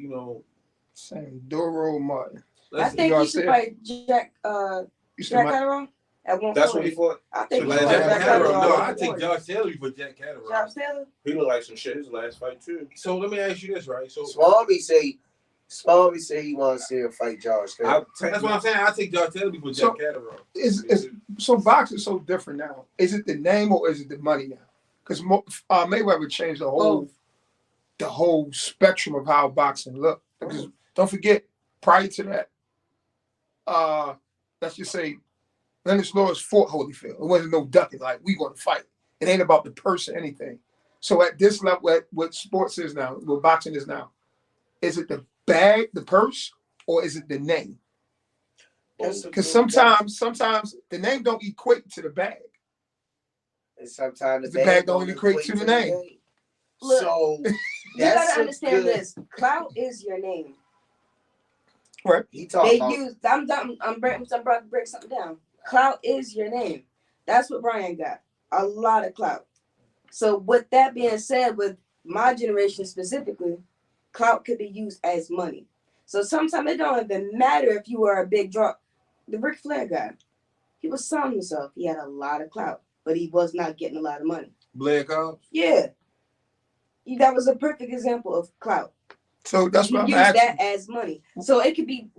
Same Doro Martin. let's I think y'all he should said- fight Jack You said Jack my, Catterall at 140. That's what he fought. I think So he should last fight Jack Jack Catterall, Catterall. No, at I take 140. Josh Taylor before Jack Catterall. Josh Taylor. He looked like some shit his last fight too. So let me ask you this, right? So Smallby say he wants to see her fight Josh Taylor. that's what I'm saying. I take Josh Taylor before So- Jack Catterall. is so boxing is so different now. Is it the name or is it the money now? Because Mayweather changed the whole spectrum of how boxing looked. Because don't forget, prior to that, let's just say Lennox Lewis fought Holyfield. It wasn't no ducking. Like, we want to fight. It ain't about the purse or anything. So at this level, what sports is now, what boxing is now, is it the bag, the purse, or is it the name? Because sometimes the name don't equate to the bag. And sometimes The bag don't equate to the name. Look, So You that's gotta a understand good- this. Clout is your name. He talking They about use. I'm about to break something down. Clout is your name. That's what Brian got. A lot of clout. So with that being said, with my generation specifically, clout could be used as money. So sometimes it don't even matter if you were a big draw. The Ric Flair guy, he was selling himself. He had a lot of clout, but he was not getting a lot of money. Blair Cobbs. Yeah. That was a perfect example of clout. So that's You what I'm use asking. that as money. So it could be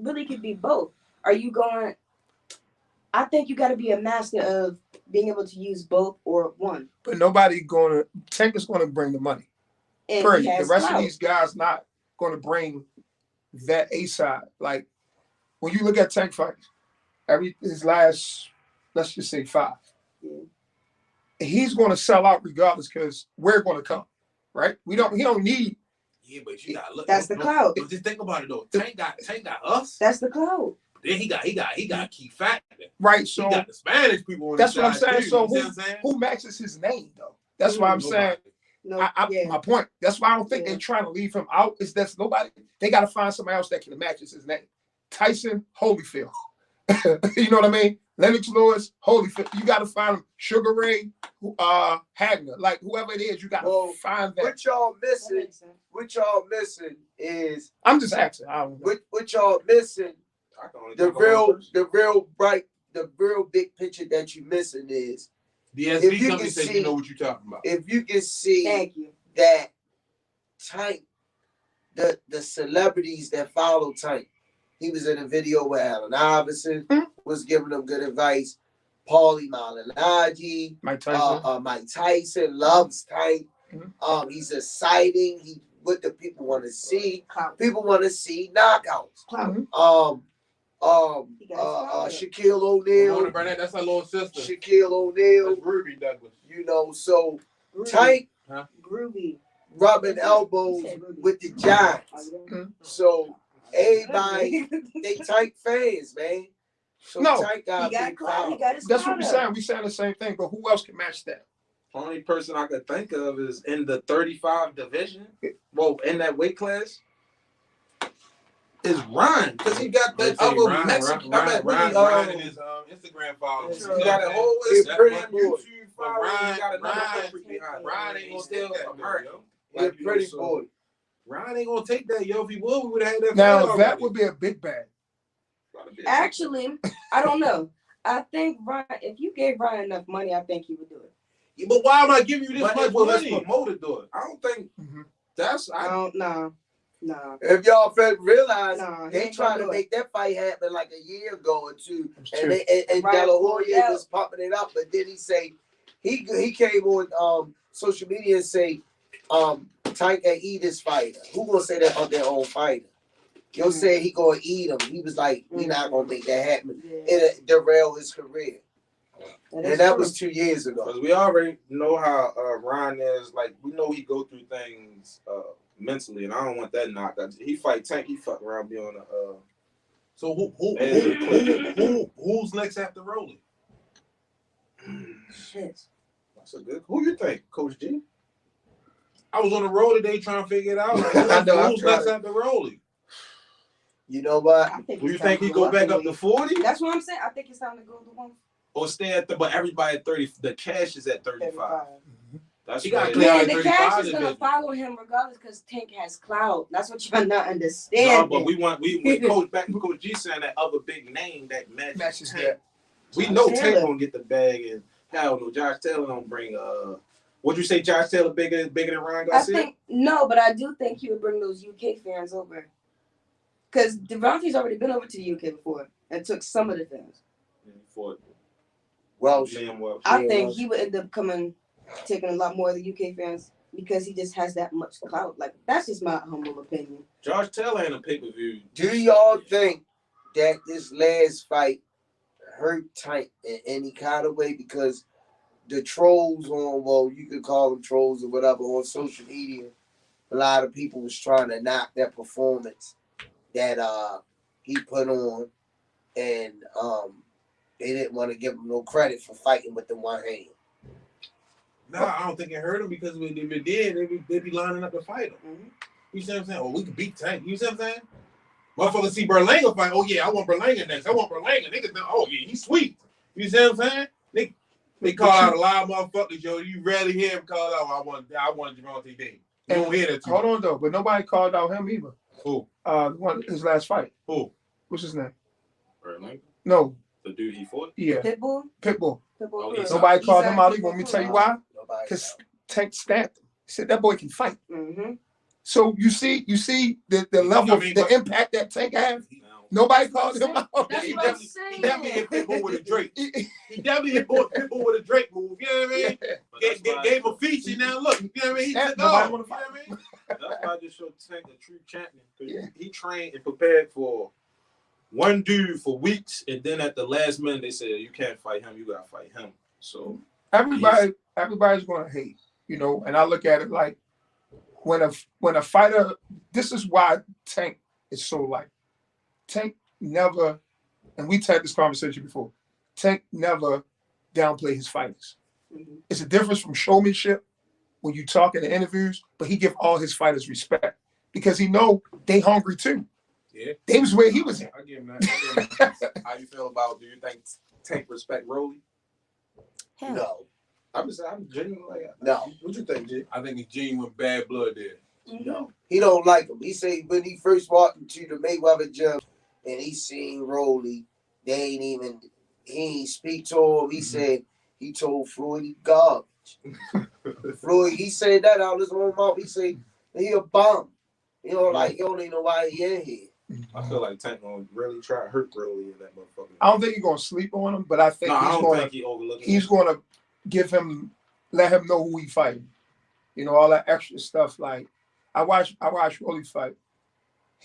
both. Are you going? I think you got to be a master of being able to use both or one. But Tank is gonna bring the money. And Period. he The has rest clout. of these guys not gonna bring that A side. Like when you look at Tank fights, his last, let's just say 5. Yeah. He's gonna sell out regardless because we're gonna come. Right? He don't need. Yeah, but you gotta look. That's the clout. But just think about it though. Tank got us. That's the clout. Then he got key factor. Right. He So got the Spanish people on that's his what I'm side, saying. too, So you see what I'm saying? who matches his name though? That's why I'm saying. No, My point. That's why I don't think Yeah. they're trying to leave him out. Is that's nobody. They got to find somebody else that can match his name. Tyson Holyfield. You know what I mean? Lennox Lewis, Holyfield. You got to find him. Sugar Ray, Hagner, like whoever it is, you got to find that. what y'all that missing. makes sense. What y'all missing is I'm just asking. I don't know. what y'all missing. I can only The talk about one person. the real big picture that you missing is The If SB you company can said see- you know what you're talking about. if you can see Thank you. that Tank, the celebrities that follow Tank. He was in a video where Allen Iverson was giving them good advice. Paulie Malignaggi, Mike Tyson. Mike Tyson loves Tank. Mhm. He's exciting. He what the people want to see. Clout. People want to see knockouts. Clout. Shaquille Ramona O'Neal, Burnett, that's her little sister. Shaquille O'Neal. That's Ruby Douglas. You know, so Groovy. Tank Groovy. rubbing elbows with the Giants. So everybody, they Tank fans, man. So No. Tank got He a got big clout. He crowd. got his That's what clout we're up. saying. We're saying the same thing, but who else can match that? Only person I could think of is in the 35 division. Well, in that weight class is Ryan because he got that other Mexican. Ryan in his Instagram followers. He got a whole He's pretty Instagram, boy. YouTube following. He got another Ryan- country behind. Ryan ain't gonna Still take that, American. yo. He's a Like, you know, pretty so- boy. Ryan ain't gonna take that, yo. If he would, we would have had that. Now fight that already. would be a big bag. Actually, I don't know. I think Ryan, if you gave Ryan enough money, I think he would do it. But why am I giving you this But much it was money? promoted though. I don't think that's. I don't know. Nah. If y'all realize, Nah, he they ain't tried gonna to do it. make that fight happen like a year ago or two, It was and two. De Right, La Hoya yeah. was pumping it up, but then he say he came on social media and say Tank can eat his fighter. Who gonna say that about their own fighter? Yo said he gonna eat him. He was like, we not gonna make that happen. Yeah. It derail his career. That And is that true. was 2 years ago. Because we already know how Ryan is. Like, we know he go through things mentally, and I don't want that knocked out. He fight Tank, he fuck around be on a. So who's next after Rolling? Shit. That's a good. Who you think, Coach G? I was on the road today trying to figure it out. Like, I know, who's I'm trying next to- after Rolling? You know what? I think Do you it's time think to he go back up to 40? That's what I'm saying. I think it's time to go to 135. Or stay at but everybody at 30. The cash is at 35. That's He got right. clear. Man, the 35 cash is is gonna busy. follow him regardless because Tank has clout. That's what y'all not No, understand. but we coach back to Coach G saying that other big name that matches Tank. that. We Josh know Taylor. Tank gonna get the bag, and hell no, Josh Taylor don't bring Would you say Josh Taylor bigger than Ryan I Garcia? think no, but I do think he would bring those UK fans over. Because Devontae's already been over to the UK before and took some of the fans. For Welsh. Liam Welsh. I Yeah, think Welsh. he would end up taking a lot more of the UK fans because he just has that much clout. Like, that's just my humble opinion. Josh Taylor ain't a pay-per-view. Do y'all think that this last fight hurt Tank in any kind of way? Because the trolls on, well, you could call them trolls or whatever, on social media, a lot of people was trying to knock that performance that he put on, and they didn't want to give him no credit for fighting with the one hand. Nah, I don't think it hurt him because if it did, they'd be lining up to fight him. Mm-hmm. You see what I'm saying? Or we could beat Tank. You see what I'm saying? Motherfuckers see Berlanga fight. Oh yeah, I want Berlanga next. I want Berlanga. Niggas know, oh yeah, he's sweet. You see what I'm saying? They call out a lot of motherfuckers, yo. You rarely hear him call out, I want Javante Davis. You don't hear that too Hold much. on though, but nobody called out him either. Who? His last fight. Who? What's his name? Berlanga? No, The dude he fought? yeah, Pitbull? Pitbull. Oh, Pitbull. Nobody called him out. Isaac You want me to Pitbull. tell you why? Nobody Because Tank stamped him. He said that boy can fight. Mm-hmm. So you see the level of the impact that Tank has. Nobody called him out. That's He what I'm definitely saying. hit Pitbull with a Drake. He definitely hit Pitbull with a Drake move. You know what I mean? Gave him a feature. Now look, you know what I mean? He took Nobody off. wanna You know what I mean? That's why I just showed Tank a true champion. 'Cause Yeah. He trained and prepared for one dude for weeks, and then at the last minute they said you can't fight him, you gotta fight him. So Everybody's going to hate, and I look at it like when a fighter, this is why Tank is so like, Tank never, and we had this conversation before, Tank never downplay his fighters. Mm-hmm. It's a difference from showmanship when you talk in the interviews, but he give all his fighters respect because he know they hungry too. Yeah. They was where he was at. I give him that. How you feel about? Do you think Tank respect Rolly? No. I'm genuinely like, No. what you think, G? I think it's genuine bad blood there. No. He don't like him. He said when he first walked into the Mayweather gym and he seen Rolly, he ain't speak to him. He said he told Floyd he garbage. Floyd, he said that out of his own mouth. He said he a bum. You don't even know why he in here. I feel like Tank gonna really try to hurt Rolly in that motherfucker. I don't think he's gonna sleep on him, but I think I he's don't gonna think he overlooking. he's gonna let him know who he fighting. All that extra stuff. Like I watched Rolly fight,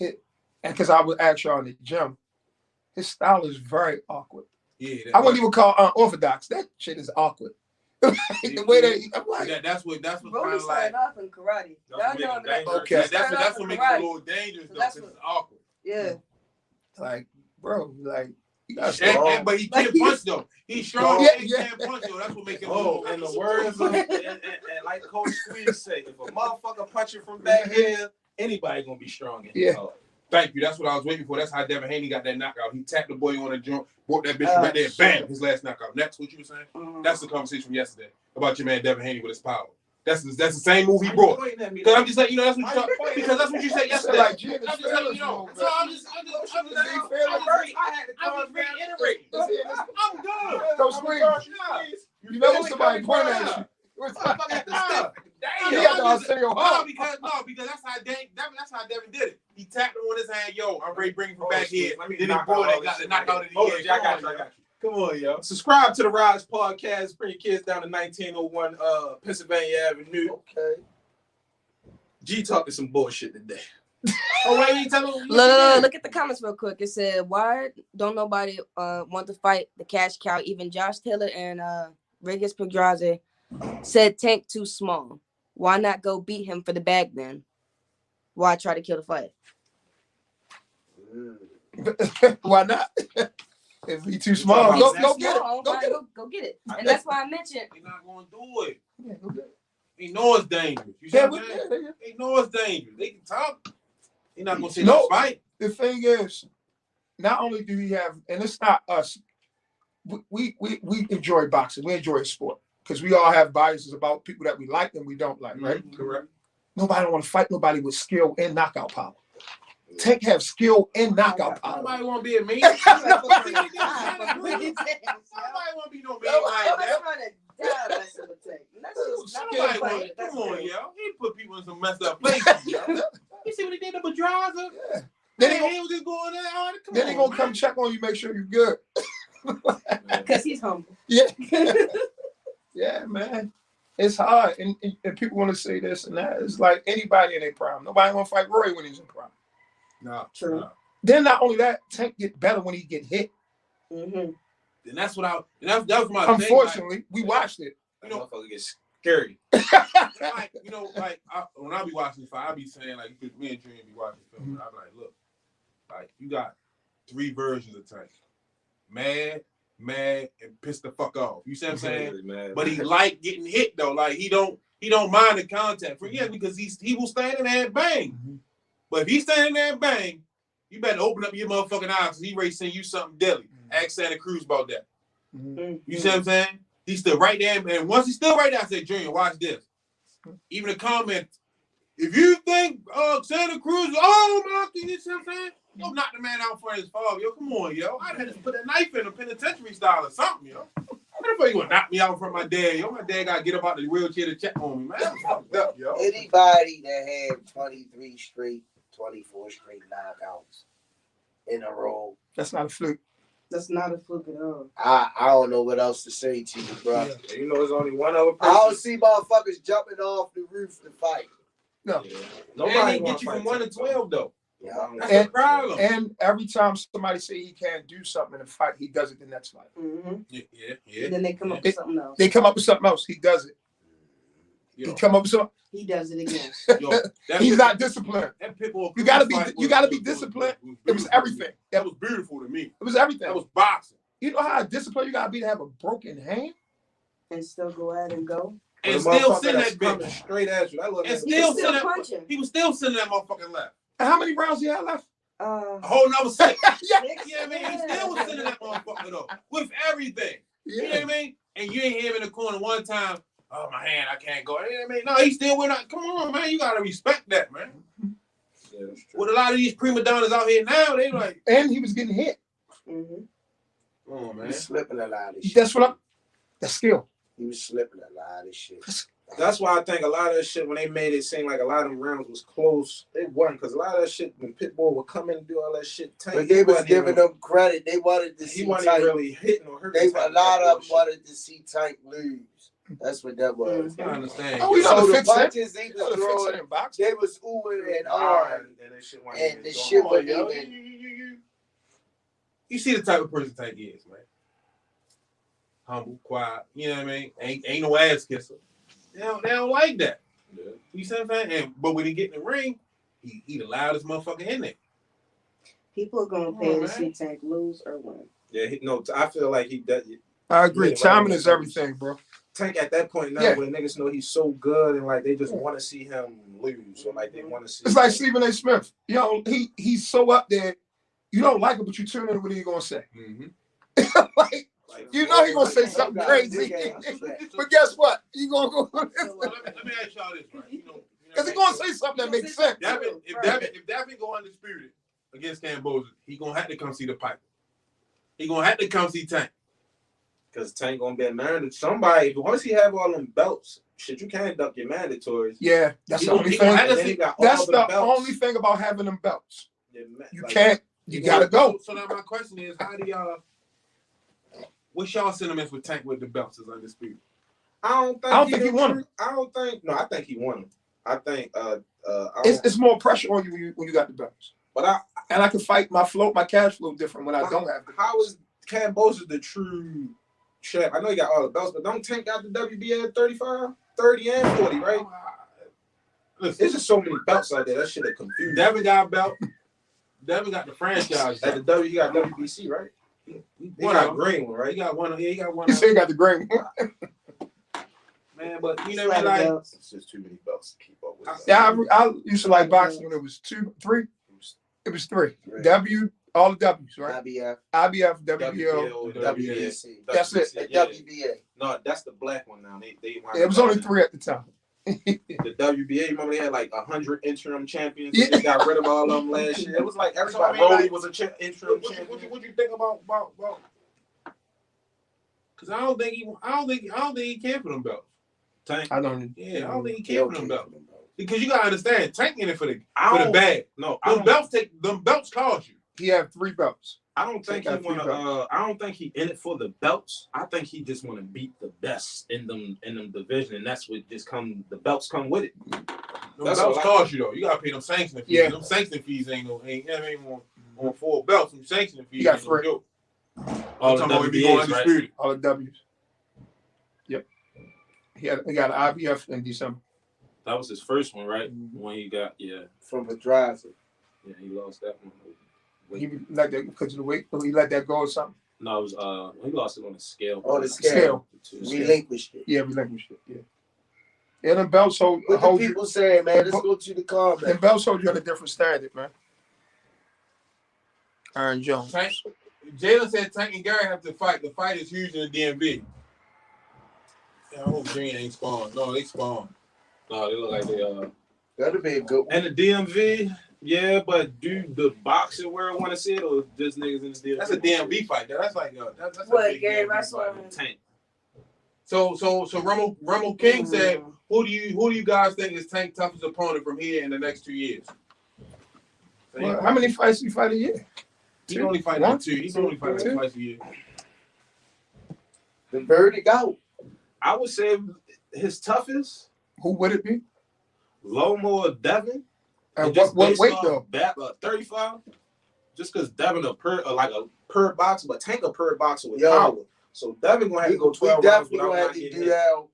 and because I was actually in the gym, his style is very awkward. Yeah, I wouldn't even call unorthodox. That shit is awkward. The way that I'm like, that's what kind Rolly of started like. off in karate. That's Y'all what know make him that. Okay. Yeah, that's what makes it a little dangerous So though. that's 'Cause it's what- awkward. Yeah. like, bro, like you got But he can't punch though. He's strong. Yeah, He yeah. can't punch though. That's what makes him. Oh, in the words of and like Coach Squeeze say, if a motherfucker punch you from back here, anybody gonna be strong in his Yeah. heart. Thank you. That's what I was waiting for. That's how Devin Haney got that knockout. He tapped the boy on the joint, brought that bitch right there, bam, his last knockout. That's what you were saying. That's the conversation from yesterday about your man Devin Haney with his power. That's the same move he brought. Because I'm just letting you know that's what you because that's what you said yesterday. like I'm just letting you know. So I'm just reiterating. I'm good. Don't scream. You know when somebody point at you. Motherfucker had to step. He Damn, had the Arsenio Hall. because that's how Devin did it. He tapped him on his hand, yo, I'm ready to bring him from back here. Let me Then he knock brought out it, got all the this knockout of shit. the year. I got you. Come on, yo. Subscribe to the Rize podcast. Bring your kids down to 1901 Pennsylvania Avenue. Okay. G talking some bullshit today. Oh, wait, you tell him. Look at the comments real quick. It said, why don't nobody want to fight the cash cow? Even Josh Taylor and Rize Pedraza said Tank too small. Why not go beat him for the bag then? Why try to kill the fight? Why not? If he too small, Go get it. Go get it. And that's why I mentioned. He's not going to do it. Yeah, go get it. He know it's dangerous. You see what I'm saying? He know it's dangerous. They can talk. He's not going to sit and fight. The thing is, not only do we have, and it's not us, we enjoy boxing. We enjoy sport because we all have biases about people that we like and we don't like, right? Mm-hmm. Correct. Nobody don't want to fight nobody with skill and knockout power. Tank have skill and knockout power. Nobody want to be a man. Nobody want to be no man like that. Come on, yo. He put people in some messed up places, yo. You see what he did to Pedraza? Yeah. Then he was just going there. Then they gonna come check on you, make sure you're good. Because he's humble. Yeah. Yeah, man. It's hard. And people want to say this and that. It's like anybody in their prime. Nobody want to fight Roy when he's in prime. No. True. No. Then not only that, Tank get better when he get hit. Mm-hmm. And that's what that was my thing. Unfortunately, we watched it. That motherfucker gets scary. Like, when I be watching this fight, I be saying, like, me and Dream be watching the film, and I be like, look, like, you got 3 versions of Tank. Mad, and pissed the fuck off. You see what I'm saying? Man. But he like getting hit though. Like he don't mind the contact because he will stand in there and bang. Mm-hmm. But if he's standing there and bang, you better open up your motherfucking eyes because he ready to send you something deadly. Ask Santa Cruz about that. Mm-hmm. You see what I'm saying? He's still right there, and once he's still right there, I said, Junior, watch this. Even the comment, if you think Santa Cruz, you see what I'm saying? Yo, knock the man out in front of his father. Yo, come on, yo. I'd have to put a knife in a penitentiary style or something, yo. How the fuck you gonna knock me out in front of my dad? Yo, my dad gotta get up out the wheelchair to check on me, man. That's fucked up, yo. Anybody that had 23 straight, 24 straight knockouts in a row. That's not a fluke. That's not a fluke at all. I don't know what else to say to you, bro. Yeah, you know, there's only one other person. I don't see motherfuckers jumping off the roof to fight. No. Yeah. Nobody get you from 1 to 12 though. Yeah. That's the problem. And every time somebody say he can't do something in a fight, he does it the next fight. Mm-hmm. Yeah. And then they come up with something else. They come up with something else. He does it. Yo, He come up with something. He does it again. He's not disciplined. That Pitbull You gotta be was disciplined. beautiful. It was everything. That was beautiful to me. It was everything. That was boxing. You know how disciplined you gotta be to have a broken hand? And still go out and go. And still send that coming bitch. straight at you. That little And nigga- still still send that. punching. He was still sending that motherfucking left. And how many rounds he had left? A whole nother 6. Yeah. Yeah, I mean, he still was sending that motherfucker though with everything. You know Yeah. what I mean? And you ain't hear him in the corner one time. Oh my hand, I can't go. You know what I mean? No, he still went out. Come on, man. You gotta respect that, man. Yeah, that's true. With a lot of these prima donnas out here now, they like, And he was getting hit. Mm-hmm. oh man. He was slipping a lot of shit. That's what that's skill. He was slipping a lot of shit. That's why I think a lot of that shit, when they made it seem like a lot of them rounds was close, they wasn't. Because a lot of that shit, when Pitbull would come in and do all that shit, Tank, But they was giving them credit. They wanted to he see wasn't Tank. really hitting or hurting. They Tank a lot with that of them wanted to see Tank lose. That's what that was. I understand. Oh, we So gotta the fix it. punches he You was gotta fix it throwing, in boxing. they was oohing and and that shit wasn't and even the going shit on. was yo, even. you see the type of person Tank is, man. Humble, quiet. You know what I mean? Ain't no ass kisser. They don't like that. Yeah. You see what I'm saying? But when he get in the ring, he the loudest motherfucker in there. People are gonna Come pay on, to man. see Tank lose or win. Yeah, I feel like he does. I agree. Yeah, Timing right. is everything, bro. Tank at that point now, Yeah. where niggas know he's so good and like they just want to see him lose, or like they want to see. It's like Stephen A. Smith. You know, he's so up there. You don't like him, but you tune in. What are you gonna say? Mm-hmm. Like, you know he gonna say something crazy. But guess what? You gonna go Let me ask y'all this, right? because he gonna say something that makes sense. If Devin go undisputed against Kambosos, he gonna have to come see the Piper. He gonna have to come see Tank. Because Tank gonna be married to somebody. Once he have all them belts, shit, you can't duck your mandatories. Yeah, that's He the gonna- only he gonna thing. have- and then he got all That's the belts. only thing about having them belts. Yeah, You like, can't. You gotta go. So now my question is, how do y'all? What's y'all sentiments with Tank with the belts is undisputed? I don't think he won him. I don't think. No, I think he won him. I think. It's more pressure on you when you got the belts. But I can fight my cash flow different when I don't have the belts. How is Kambosos the true champ? I know he got all the belts, but don't Tank got the WBA at 35, 30, and 40, right? Listen, There's just so many belts out there. That shit is confusing. Devin got a belt. Devin got the franchise. At the W, he got WBC, right? He got a green one, right? He got one. Yeah, he got one. He said he got the green one. Man, but you know, like It's just too many belts to keep up with. Yeah, I used to like boxing when it was 2, 3. It was 3. Right. All the W's, right? IBF, WBO. WBC. That's it. and Yeah. WBA. No, that's the black one now. They It was only 3 at the time. The WBA, remember they had like 100 interim champions. Yeah. They got rid of all of them last year. It was like everybody. So, I mean, Rolly like, was a interim champion. what you think about? Because I don't think he cared for them belts. Tank. I don't. Yeah, I don't think he cared for them belts. Because you gotta understand, Tank in it for the bag. No, Them belts cost you. He had 3 belts. I don't think he Tank got 3 wanna. belts. I don't think he in it for the belts. I think he just want to beat the best in them division, and that's what just come. The belts come with it. Them That's belts all I- cost you though. You gotta pay them sanction fees. Yeah. Them sanction fees ain't on 4 belts. Them sanction fees. You got ain't no 3. joke. All I'm the talking about we WBAs, going right? undisputed. All the W's. Yep. He got an IBF in December. That was his first one, right? Mhm. When he got From Rize. he lost that one. He let that because of the weight. He let that go or something. No, it was he lost it on the scale. On the scale. Relinquished it. Yeah, relinquished it. Yeah. Yeah, the belts hold What the you. people saying, man? Let's go to the The comment. belts hold you at a different standard, man. Aaron Jones. Tank, Jalen said Tank and Gary have to fight. The fight is huge in the DMV. Yeah, I hope Green ain't spawned. No, they spawned. No, they look like they That'll be a good one. And the DMV, yeah, but do the boxing world want to see it or just niggas in the DMV? That's a DMV fight. That's like that's a What, big Gary DMV Russell? fight. Tank. So Rumble King said, who do you guys think is Tank toughest opponent from here in the next 2 years? Well, how many fights do you fight a year? He only fight One? like 2. He's only fight like Two? twice a year. The verdict out. I would say his toughest, Who would it be? Lomo or Devin. And just what based weight off though? 35. Just because Devin a per boxer, but Tank a per boxer with Yo. power. So Devin gonna have to go We 12 rounds definitely without gonna have not to getting do hit. that.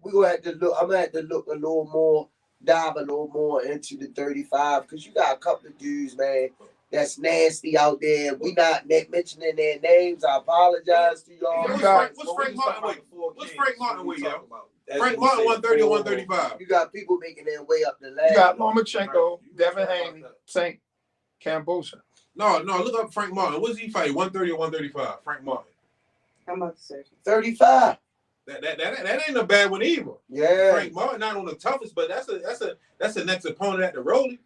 We gonna have to look. I'm gonna have to look a little more, dive a little more into the 35 because you got a couple of dudes, man, that's nasty out there. We not mentioning their names. I apologize to y'all. What's got- Frank Martin weight? What's Frank Martin weight, yo? As Frank we Martin say, 130 or four- 135. You got people making their way up the You ladder. got Lomachenko, Right. Devin Haney, Tank, Kambosos. No, look up Frank Martin. What's he fight? 130 or 135? Frank Martin. I'm about to say. 35. That ain't a bad one either. Yeah. Frank Martin not on the toughest, but that's the next opponent at the Rolling.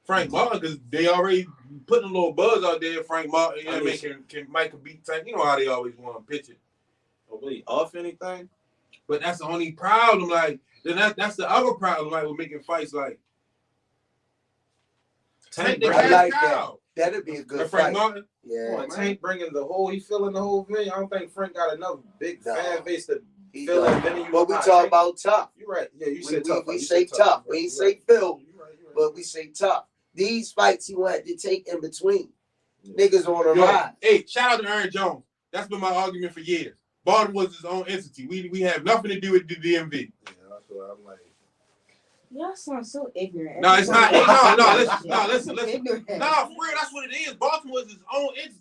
Frank Martin, because they already putting a little buzz out there. Frank Martin, you know what I mean, can Michael beat Tank. You know how they always want to pitch it. Oh, really off anything? But that's the only problem. Like, then that's the other problem. Like, with making fights like Tank the I cash like cow. That'd be a good And Frank fight. Martin. Yeah. Well, Tank bringing the whole, he filling the whole venue. I don't think Frank got enough big No. fan base to He fill does. that venue. But we talk about tough. You're right. Yeah, you We- said we- tough. we You say said tough. You're We right. ain't say Phil. You're right. But we say tough. These fights he wanted to take in between. Yeah. Niggas on the Yo, rise. hey, shout out to Aaron Jones. That's been my argument for years. Baltimore was his own entity. We have nothing to do with the DMV. Yeah, that's what I'm like. Y'all sound so ignorant. No, it's not. Listen. Ignorant. Nah, for real, that's what it is. Baltimore is his own entity.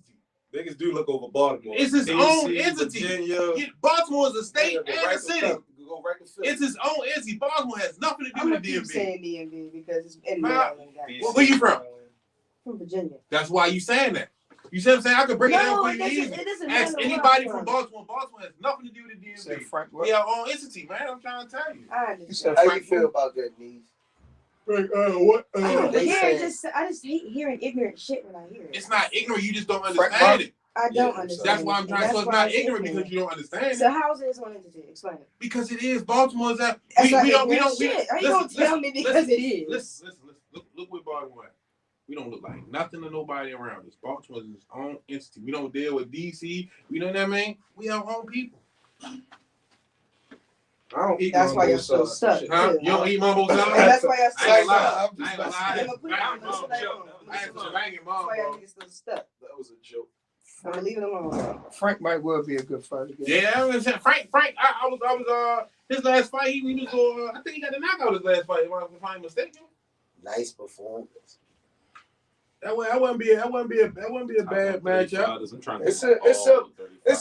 Niggas do look over Baltimore. It's his own entity. Virginia. Baltimore is a state Go and right a to city. Philly. Go right to Philly. It's his own entity. Baltimore has nothing to do I'm with gonna the keep DMV. saying DMV because it's in Nah. Maryland, guys. DC. Well, where you from? From Virginia. That's why you saying that. You see what I'm saying? I could break it down for you easy. it doesn't Ask matter where anybody I'm from Baltimore. Baltimore has nothing to do with the You said DMV. Frank We what? are our own entity, man. I'm trying to tell you. I You understand. said How you Frank feel what? about that, Niece? What? They Yeah, say- I just hate hearing ignorant shit when I hear it. It's not ignorant. You just don't Frank understand it. I don't understand. That's why I'm it. trying. That's So it's why not I'm ignorant thinking because you don't understand So it. how is this one entity? Explain it. Because it is. Baltimore's that. That's not We don't. ignorant We shit. How you gonna tell me because it is? Listen. Look where Baltimore at. We don't look like nothing to nobody around us. Baltimore is its own entity. We don't deal with DC. You know what I mean? We our own people. I don't eat That's why mumbo you're so sauce. stuck. Huh? You don't eat mumbo sauce? And that's why y'all I ain't stuck. gonna lie. I'm I just ain't gonna lie. I'm gonna put it Banging on. mom, That's bro. I had some banging mom, why y'all bro. niggas still stuck. That was a joke. I'm gonna leave it alone. Frank might well be a good fighter. Yeah, I'm gonna say Frank. I was his last fight. He was I think he got a knockout his last fight. If I'm mistaken. Nice performance. That wouldn't be a bad matchup. I'm trying It's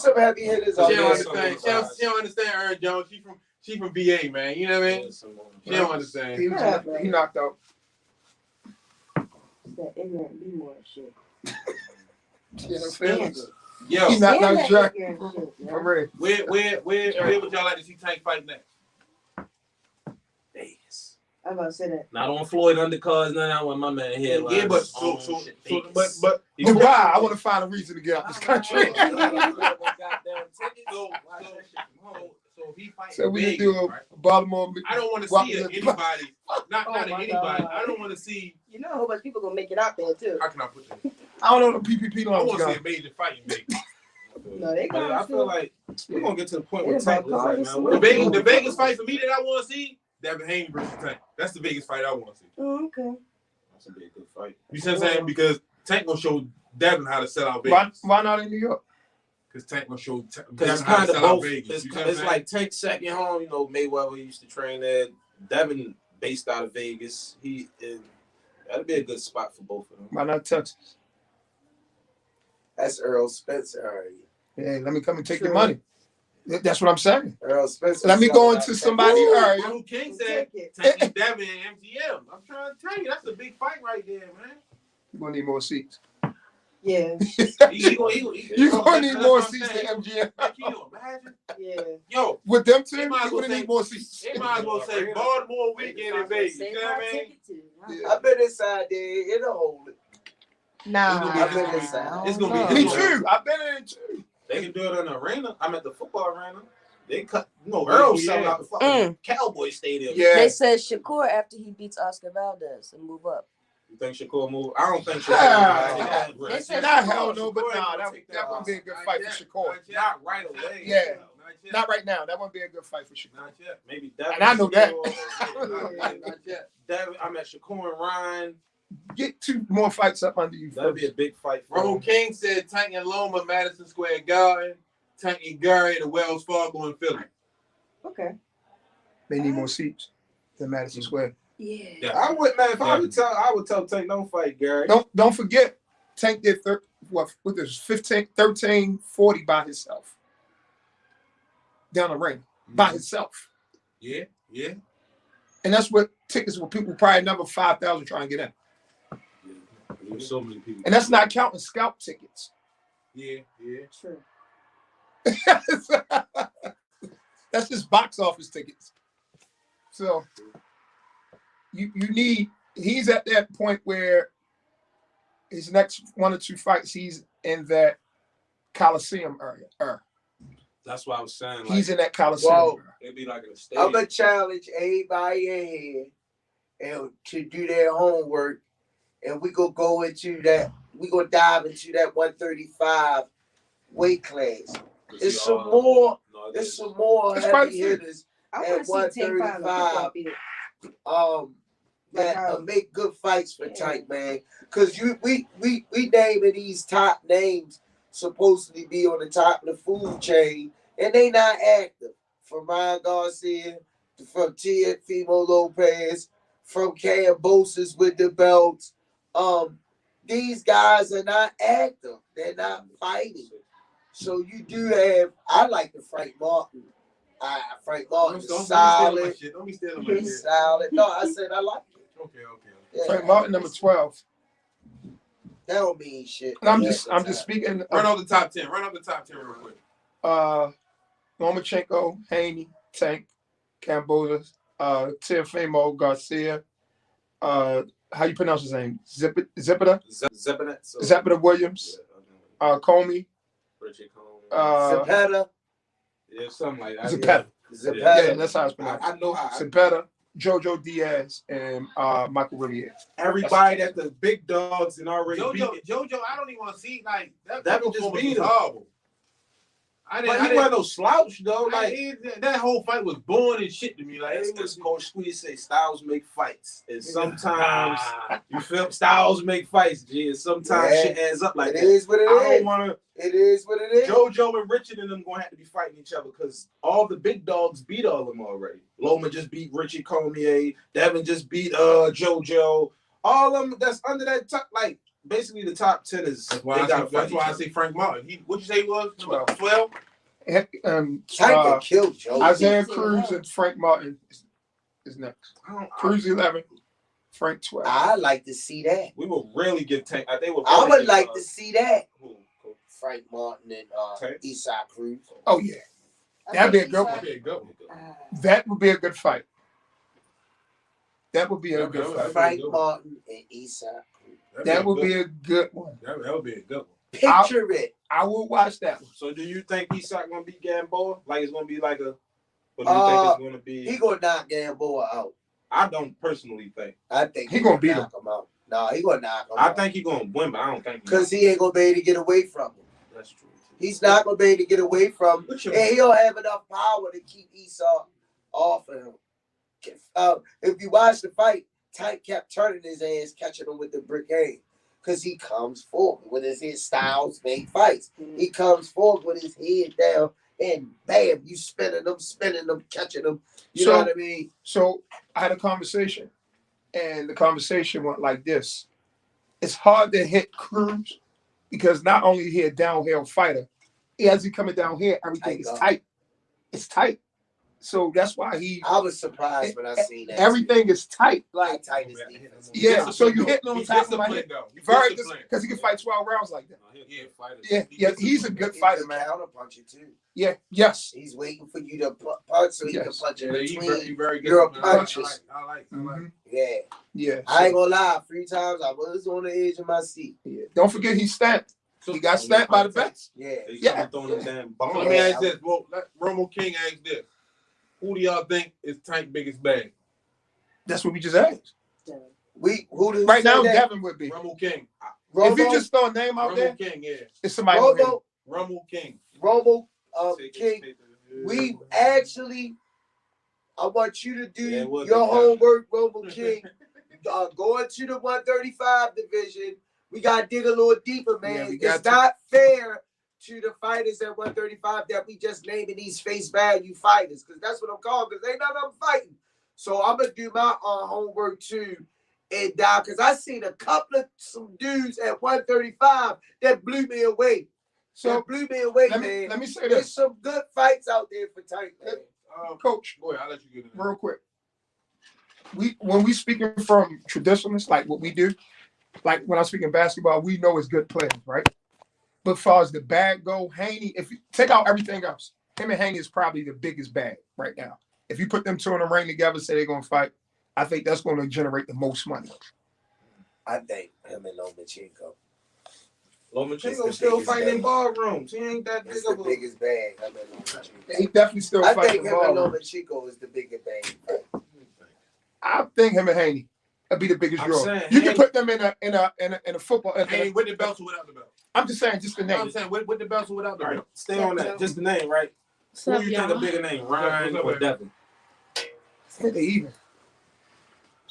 some heavy hitters She out don't there. understand. She don't understand Aaron Jones. She from VA, man. You know what I mean? She don't understand. He knocked out. It's that ignorant B more shit. Yeah, Stand it. Yo, He knocked Stand out that Jack. ignorant shit, For man. real. where would y'all like to see Tank fight next? Vegas. I'm about to say that. Not on Floyd undercards, none. I want my man here. Yeah, but Dubai, I want to find a reason to get out this country. So he fights. So we can Vegas, do a right? Baltimore. I don't want to Walk see in it, the- anybody. Not Oh my anybody. God. I don't want to see. You know a whole bunch of people gonna make it out there too. How can I put that? I don't know the PPP I loans want to see guy. a major fight in Vegas. No, they But gonna I still- feel like we're gonna get to the point where It's Tank about is like, Carlos man, Slim. The Vegas fight for me that I want to see, Devin Haney versus Tank. That's the biggest fight I want to see. Oh, okay. That's gonna be a good fight. You see what I'm saying? Because Tank gonna show Devin how to sell out Vegas. Why not in New York? Because Tank gonna show Because Devin it's how to kind of sell out both. Vegas. You see what I'm It's saying? like Tank's second home. You know, Mayweather used to train there. Devin based out of Vegas. That'd be a good spot for both of them. Why not Texas? That's Earl Spencer area. Hey, let me come and take your True. money. That's what I'm saying. Earl Spencer. Let me go into somebody Ooh, area. Ronald King said Take it. Tank and Devin and MGM. I'm trying to tell you, that's a big fight right there, man. You're gonna need more seats. Yeah, You're gonna need more seats than MGM. Can you imagine? yeah. Yo, With them two, They you're might as well gonna say- need more seats. they might as well say Baltimore weekend in Vegas. You Save know my what I mean? ticket too. I've been inside there. It'll hold it. Nah, It's gonna be inside. It's gonna be- I don't Me know. too. I've been in it too. They can do it in the arena. I'm at the football arena. They cut. Earl selling yeah. out the fucking Cowboy Stadium. Yeah. They said Shakur after he beats Oscar Valdez and move up. You think Shakur move? I don't think Shakur. Ah, They said Not Shakur. hell no, but Shakur nah, ain't that take that wouldn't be a good Not fight yet. for Shakur. Not yet. Not right away. Yeah. Not yet. Not right now. That wouldn't be a good fight for Shakur. Not yet. Maybe Devin. And I know that. Not yet. Devin, I'm at Shakur and Ryan. Get two more fights up under you That'd first. be a big fight. For Ronald him. King said Tank and Loma, Madison Square Garden. Tank and Gary at the Wells Fargo in Philly. Okay. They need more seats than Madison Square. Yeah. Yeah. I would, man. If I would tell Tank, don't fight Gary. Don't forget, Tank did 1340 by himself. Down the ring. By himself. Yeah, yeah. And that's what tickets were people probably number 5,000 trying to get in. There's so many people. And that's not counting scalp tickets. Yeah, yeah. True. That's just box office tickets. So you need, he's at that point where his next one or two fights, he's in that Coliseum area. That's what I was saying. Like, He's in that Coliseum Whoa. area. it'd be like in a I'm stadium. gonna challenge everybody in here and to do their homework, and we gonna go into that. We gonna dive into that 135 weight class. It's some more. No, There's some more It's quite a heavy few. hitters. I At want to see Tank fight on a 135. football field. That make good fights for Yeah. Tank, man. Cause we naming these top names supposedly be on the top of the food chain, and they not active. From Ryan Garcia, from Teofimo Lopez, from Kambosos with the belts. These guys are not active. They're not fighting. So you do have. I like the Frank Martin. Frank Martin is solid. Don't be stealing my shit. He's solid. No, I said I like it. Okay. Yeah. Frank Martin, number 12. That don't mean shit. And I'm just speaking Run of off the top 10. Run off the top 10 real quick. Lomachenko, Haney, Tank, Kambosos, Teofimo Garcia, how you pronounce his name? Zepeda Zebanet. Williams, Comey, Richard Coleman. Zapata. Yeah, something like that. Zapata. Zapata. Yeah, that's how it's I pronounced. know how. Zapata, JoJo Diaz, and Michael Riviere. Everybody that the big dogs and already beat. JoJo, I don't even want to see like that. That That just was beat him. horrible. But he wasn't no slouch though. Like that whole fight was boring and shit to me. Like it it was was Coach Squeeze say styles make fights, and sometimes you feel styles make fights, G. And sometimes shit adds up like It that. is what it I is. don't want to. It is what it is. JoJo and Richard and them gonna have to be fighting each other because all the big dogs beat all of them already. Loma just beat Richie Cormier. Devin just beat JoJo. All of them that's under that top, like basically the top 10 is. That's why I say Frank Martin. What'd you say he was? 12. Tank can kill Joe. Isaiah Cruz and Frank Martin is next. Cruz 11, Frank 12. I like to see that. We will really give Tank. I would like to see that. Frank Martin and Eastside Cruz. Oh yeah, that'd be a good one. That would be a good fight. That would be a good fight. Frank Martin and Eastside Cruz. That would be a good one. That would be a good one. Picture it. I will watch that one. So do you think Eastside gonna beat Gamboa? Like it's gonna be like a? Or do you think it's gonna be? He gonna knock Gamboa out. I don't personally think. I think he gonna beat him. Out. No, he gonna knock him out. I think he gonna win, but I don't think because he ain't gonna be able to get away from him. That's true. He's not gonna be able to get away from him, and he don't have enough power to keep Esau off of him. If you watch the fight, Tank kept turning his ass, catching him with the brick hand. Because he comes forward with his styles make fights. He comes forward with his head down, and bam, you spinning them, catching them. You know what I mean? So I had a conversation, and the conversation went like this. It's hard to hit Cruz because not only is he a downhill fighter, as he coming down here, everything is tight. It's tight. So that's why I was surprised when I seen that. Everything is tight. Like tight as defense. Yeah, so you hitting on top of my head. Very because he can fight 12 rounds like that. Yeah, he's a good fighter, man. Counter puncher too. Yeah, yes. He's waiting for you to punch so he can punch in between very good. your punches. I like. Yeah. I ain't gonna lie. 3 times I was on the edge of my seat. Yeah. Don't forget he's stamped. He got stamped by the best. Yeah. Let me ask this. Well, let Romo King ask this. Who do y'all think is Tank's biggest bag? That's what we just asked. Right now, Devin would be Romo King. If you just throw a name out there, King, it's somebody. Romo King. King. We actually, I want you to do your homework, Romo King. Going to the 135 division, we got to dig a little deeper, man. It's not fair to the fighters at 135 that we just naming these face value fighters, because that's what I'm calling, because ain't none of them fighting. So I'm gonna do my homework too, and because I seen a couple of some dudes at 135 that blew me away. Let me say this. There's some good fights out there for Tank. Coach, go ahead. I'll let you get it real quick. When we speaking from traditionalists, like what we do, like when I'm speaking basketball, we know it's good players, right? But as far as the bag go, Haney, if you take out everything else, him and Haney is probably the biggest bag right now. If you put them two in a ring together, say they're going to fight, I think that's going to generate the most money. I think him and Lomachenko. Lomachenko's still fighting in ballrooms. He ain't that big of the biggest bag. I mean, he definitely still fighting in ballrooms. I think him and Lomachenko is the biggest bag. I think him and Haney would be the biggest draw. You can put them in a football. Haney with the belts or without the belt? I'm just saying, just the name. I'm saying with the belts or without the belt. Stay on that. Just the name, right? Who you think a bigger name, Ryan or Devin? I think they even.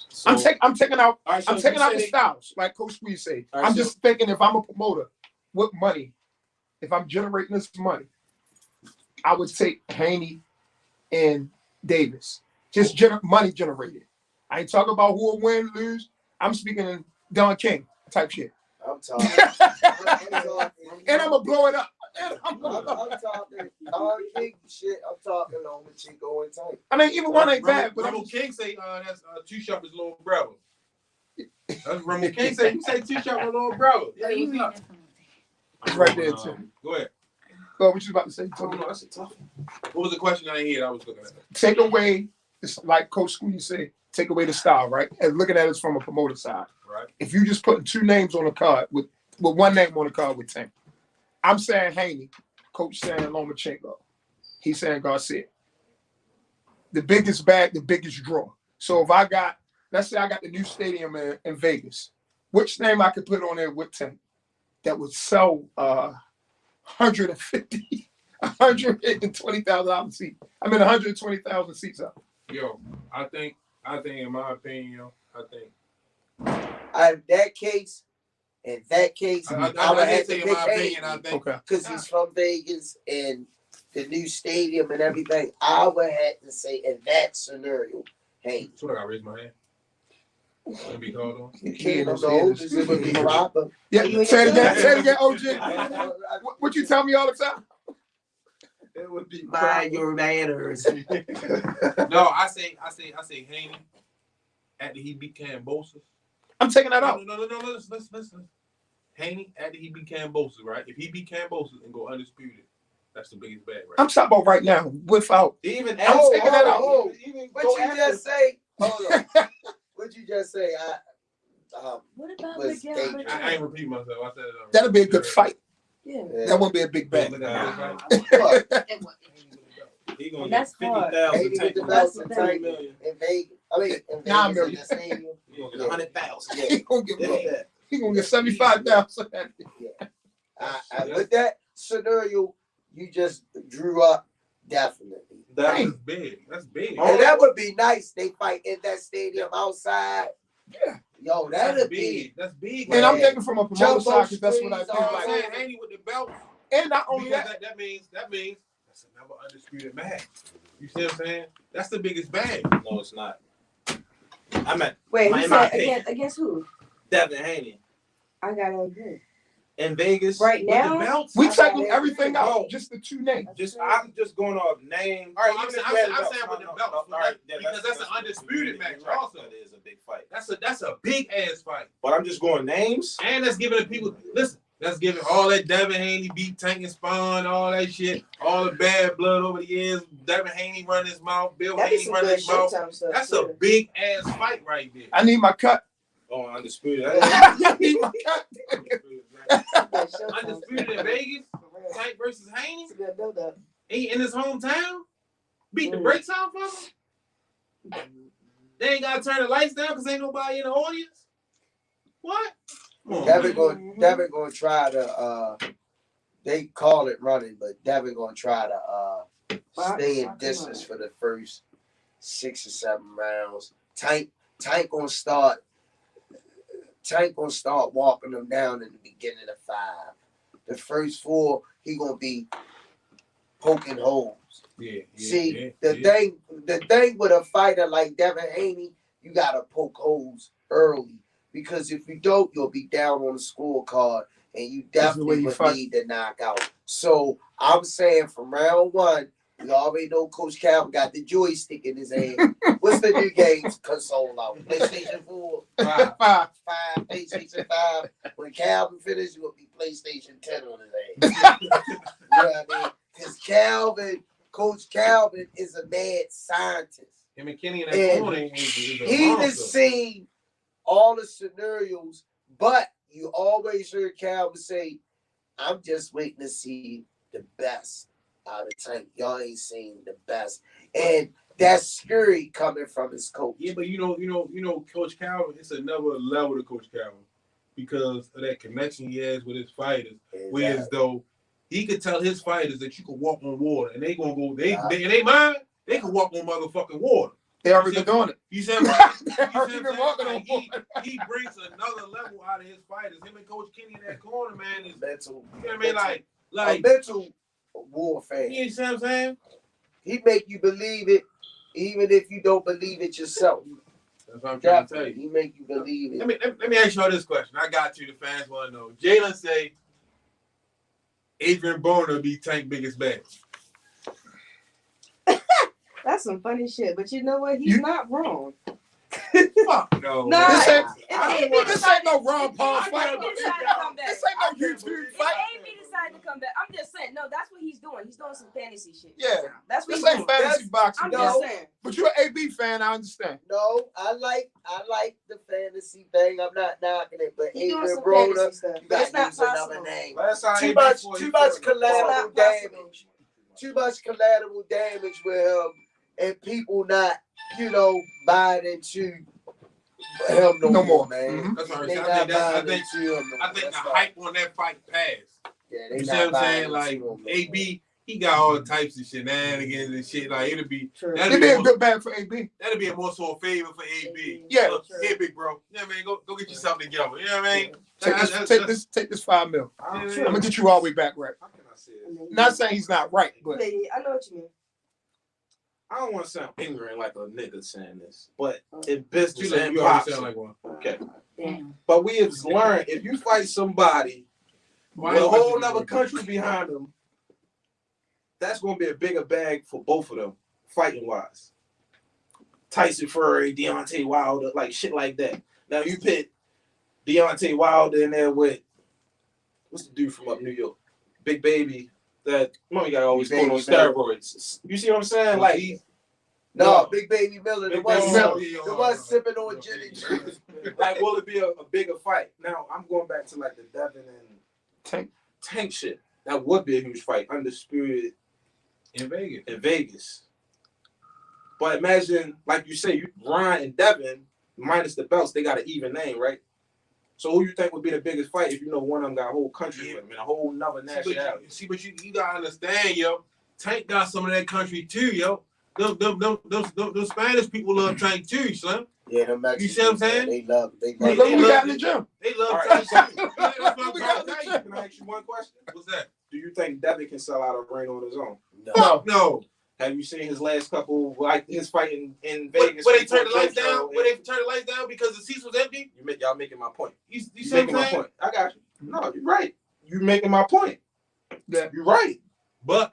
So, I'm taking out the styles, like Coach Squeeze said. I'm just thinking if I'm a promoter, what money, if I'm generating this money, I would take Haney and Davis. Just money generated. I ain't talking about who will win, lose. I'm speaking in Don King type shit. I'm talking. And I'm gonna blow it up. I'm talking Don King shit. I'm talking Lomachenko and Tank. I mean, even one ain't bad. But Romo King say that's Two Shot his little brother. That's Romo King say. You say Two Shot my little brother. Yeah, what's up? It's right there too. Go ahead. Go. What you about to say? That's a tough one. What was the question I didn't hear? I was looking at it. Take away, like Coach Squeeze said, take away the style, right? And looking at it from a promoter side. Right. If you just putting 2 names on the card with one name on the card with Tank, I'm saying Haney Coach saying Lomachenko. He's saying Garcia. The biggest bag, the biggest draw. So if let's say I got the new stadium in Vegas, which name I could put on there with Tank that would sell 120,000 seats. I mean 120,000 seats up. Yo, I think in my opinion, In that case, I would have to pick Haney because he's from Vegas and the new stadium and everything. I would have to say in that scenario, Haney. So I gotta raise my hand. Let me call on. You can't know. It would be proper. Yeah, say it again, OG. What you tell me all the time? It would be Mind your manners. No, I say Haney after he beat Kambosos. I'm taking that out. No, listen. Haney after he beat Kambosos, right? If he beat Kambosos and go undisputed, that's the biggest bag, right? I'm talking about right now, without. Even I'm taking that out. What you just say? Hold on. What you just say? What about was Miguel? dangerous. I ain't repeat myself. I said it already. That'll be a good fight. Yeah. That wouldn't be a big bag. Look at that. He gonna And get that's hard. 50,000 Haney Tank with the gonna belts get and 3 Tank million. in Vegas. I mean, in 9 Vegas in million. the stadium. He gonna get 100,000. Yeah. He gonna get Yeah. He gonna get 75,000. With that scenario you just drew up, definitely. That's big. That's big. And that would be nice. They fight in that stadium outside. Yeah. Yo, that'd be. That's big. And man. I'm thinking from a promoter Jumbo side because that's what I screens, do. all Like, that. Haney with the belt. and not only Because that, that means that's another undisputed bag. You see what I'm saying? That's the biggest bag. No, it's not. I'm at Wait, My- he in my said opinion. against who? Devin Haney I gotta agree. in Vegas. Right With now, the belts. we I taking gotta everything agree. out, just the two names. I'm just going off name. All right, Even I'm if saying you had with belts, the no, belts, all right, yeah, because that's an undisputed match right. also. That is a big fight. That's a big ass fight. But I'm just going names. And that's giving the people that's giving all that Devin Haney beat Tank and Spawn, all that shit, all the bad blood over the years. Devin Haney run his mouth, Bill That'd be Haney some run good his mouth. Showtime stuff. That's too. a big ass fight right there. I need my cut. Oh, undisputed. I need my cut. Good Showtime Undisputed in stuff. Vegas, For real. Tank versus Haney. It's a good build up. He in his hometown, beat the brakes off of him. They ain't gotta turn the lights down because ain't nobody in the audience. What? Come on, man. Devin gonna try to they call it running, but Devin gonna try to stay in distance for the first 6 or 7 rounds. Tank gonna start walking them down in the beginning of 5. The first 4, he gonna be poking holes. Yeah. The thing with a fighter like Devin Haney, you gotta poke holes early because if you don't, you'll be down on the scorecard and you definitely would need to knock out. So I'm saying from round 1, we already know Coach Calvin got the joystick in his hand. What's the new games console out? PlayStation 4, 5, PlayStation 5. When Calvin finishes, it will be PlayStation 10 on his hand. You know what I mean? Because Coach Calvin is a mad scientist. Him and Kenny in that corner He has seen all the scenarios, but you always heard Calvin say, I'm just waiting to see the best out of Tank. Y'all ain't seen the best. And that's scary coming from his coach. Yeah, but you know, Coach Calvin, it's another level to Coach Calvin because of that connection he has with his fighters. Exactly. Whereas though he could tell his fighters that you can walk on water and they gonna go, they in their mind, they can walk on motherfucking water. They already been doing it. You see what I'm saying? They already been walking on Like, water. he brings another level out of his fighters. Him and Coach Kenny in that corner, man, is Mental. you know what I mean? Like A mental warfare. you see what I'm saying? He make you believe it, even if you don't believe it yourself. That's what I'm trying to tell Definitely, you. he make you believe it. Let me ask y'all this question. I got you. The fans want to know. Jalen say Adrian Boner be Tank biggest bag. That's some funny shit, but you know what? He's not wrong. Fuck no. Nah, This ain't- This This ain't no Ron Paul It fight. made me decide to come back. This ain't no YouTube It fight. made me decide to come back. I'm just saying, no, that's what he's he's doing. He's doing some fantasy shit. Yeah. That's what This he's ain't doing. fantasy boxing. I'm bro. just saying. But you're an AB fan, I understand. No, I like the fantasy thing. I'm not knocking it, but He's doing Adrian some Broner, fantasy stuff. you But it's got to not use another possible. name. Last time Too AB much fought, he collateral It's not damage. possible. Too much collateral damage with him, and people not, buying into him no more, man. Mhm. That's what I'm They saying. not I buying think into him no I more. think the That's all. hype on that fight passed. Yeah, they You see not what I'm buying saying? into Like him no more. AB, he got all types of shenanigans and shit. Like it'll be True. It'd be a good bag for AB. that'll be a more so a favor for AB. Yeah. Look, hey big bro. You know what I mean? Go get you something together. You know what I mean? Take this $5 million. I'm I'm gonna get you all the way back right. How can I say this? Not saying he's not right, but Yeah, I know what you mean. I don't want to sound ignorant like a nigga saying this, but in business You and already boxing, sound like one. okay. Damn. But we have learned if you fight somebody with a whole nother country behind them, that's going to be a bigger bag for both of them, fighting wise. Tyson Fury, Deontay Wilder, like shit like that. Now you put Deontay Wilder in there with what's the dude from up New York, Big Baby. That mommy guy always going on steroids. You see what I'm saying? Like Big Baby Miller, the Big one Baby Miller. the one sipping on gin and juice. like, will it be a bigger fight? Now I'm going back to like the Devin and Tank shit. That would be a huge fight, undisputed In Vegas. in Vegas. But imagine, like you say, Ryan and Devin minus the belts, they got an even name, right? So who you think would be the biggest fight if you know one of them got a whole country with them and a whole nother nationality? But you gotta understand, yo. Tank got some of that country too, yo. Them Spanish people love Tank too, son. Yeah, them Mexicans, You see what I'm saying? They love it. look what we got in the gym. They love All right, Tank so- too. That's what I'm We trying got to the tell you. Can I ask you one question? What's that? Do you think Devin can sell out a ring on his own? No. No. Have you seen his last couple, like his fight in Where Vegas? they turned the before lights Joe down? Joe Where they turned the lights down because the seats was empty? Y'all making my point. You You see what I'm making my saying? point. I got you. No, you're right. You making my point. Yeah. You're right. But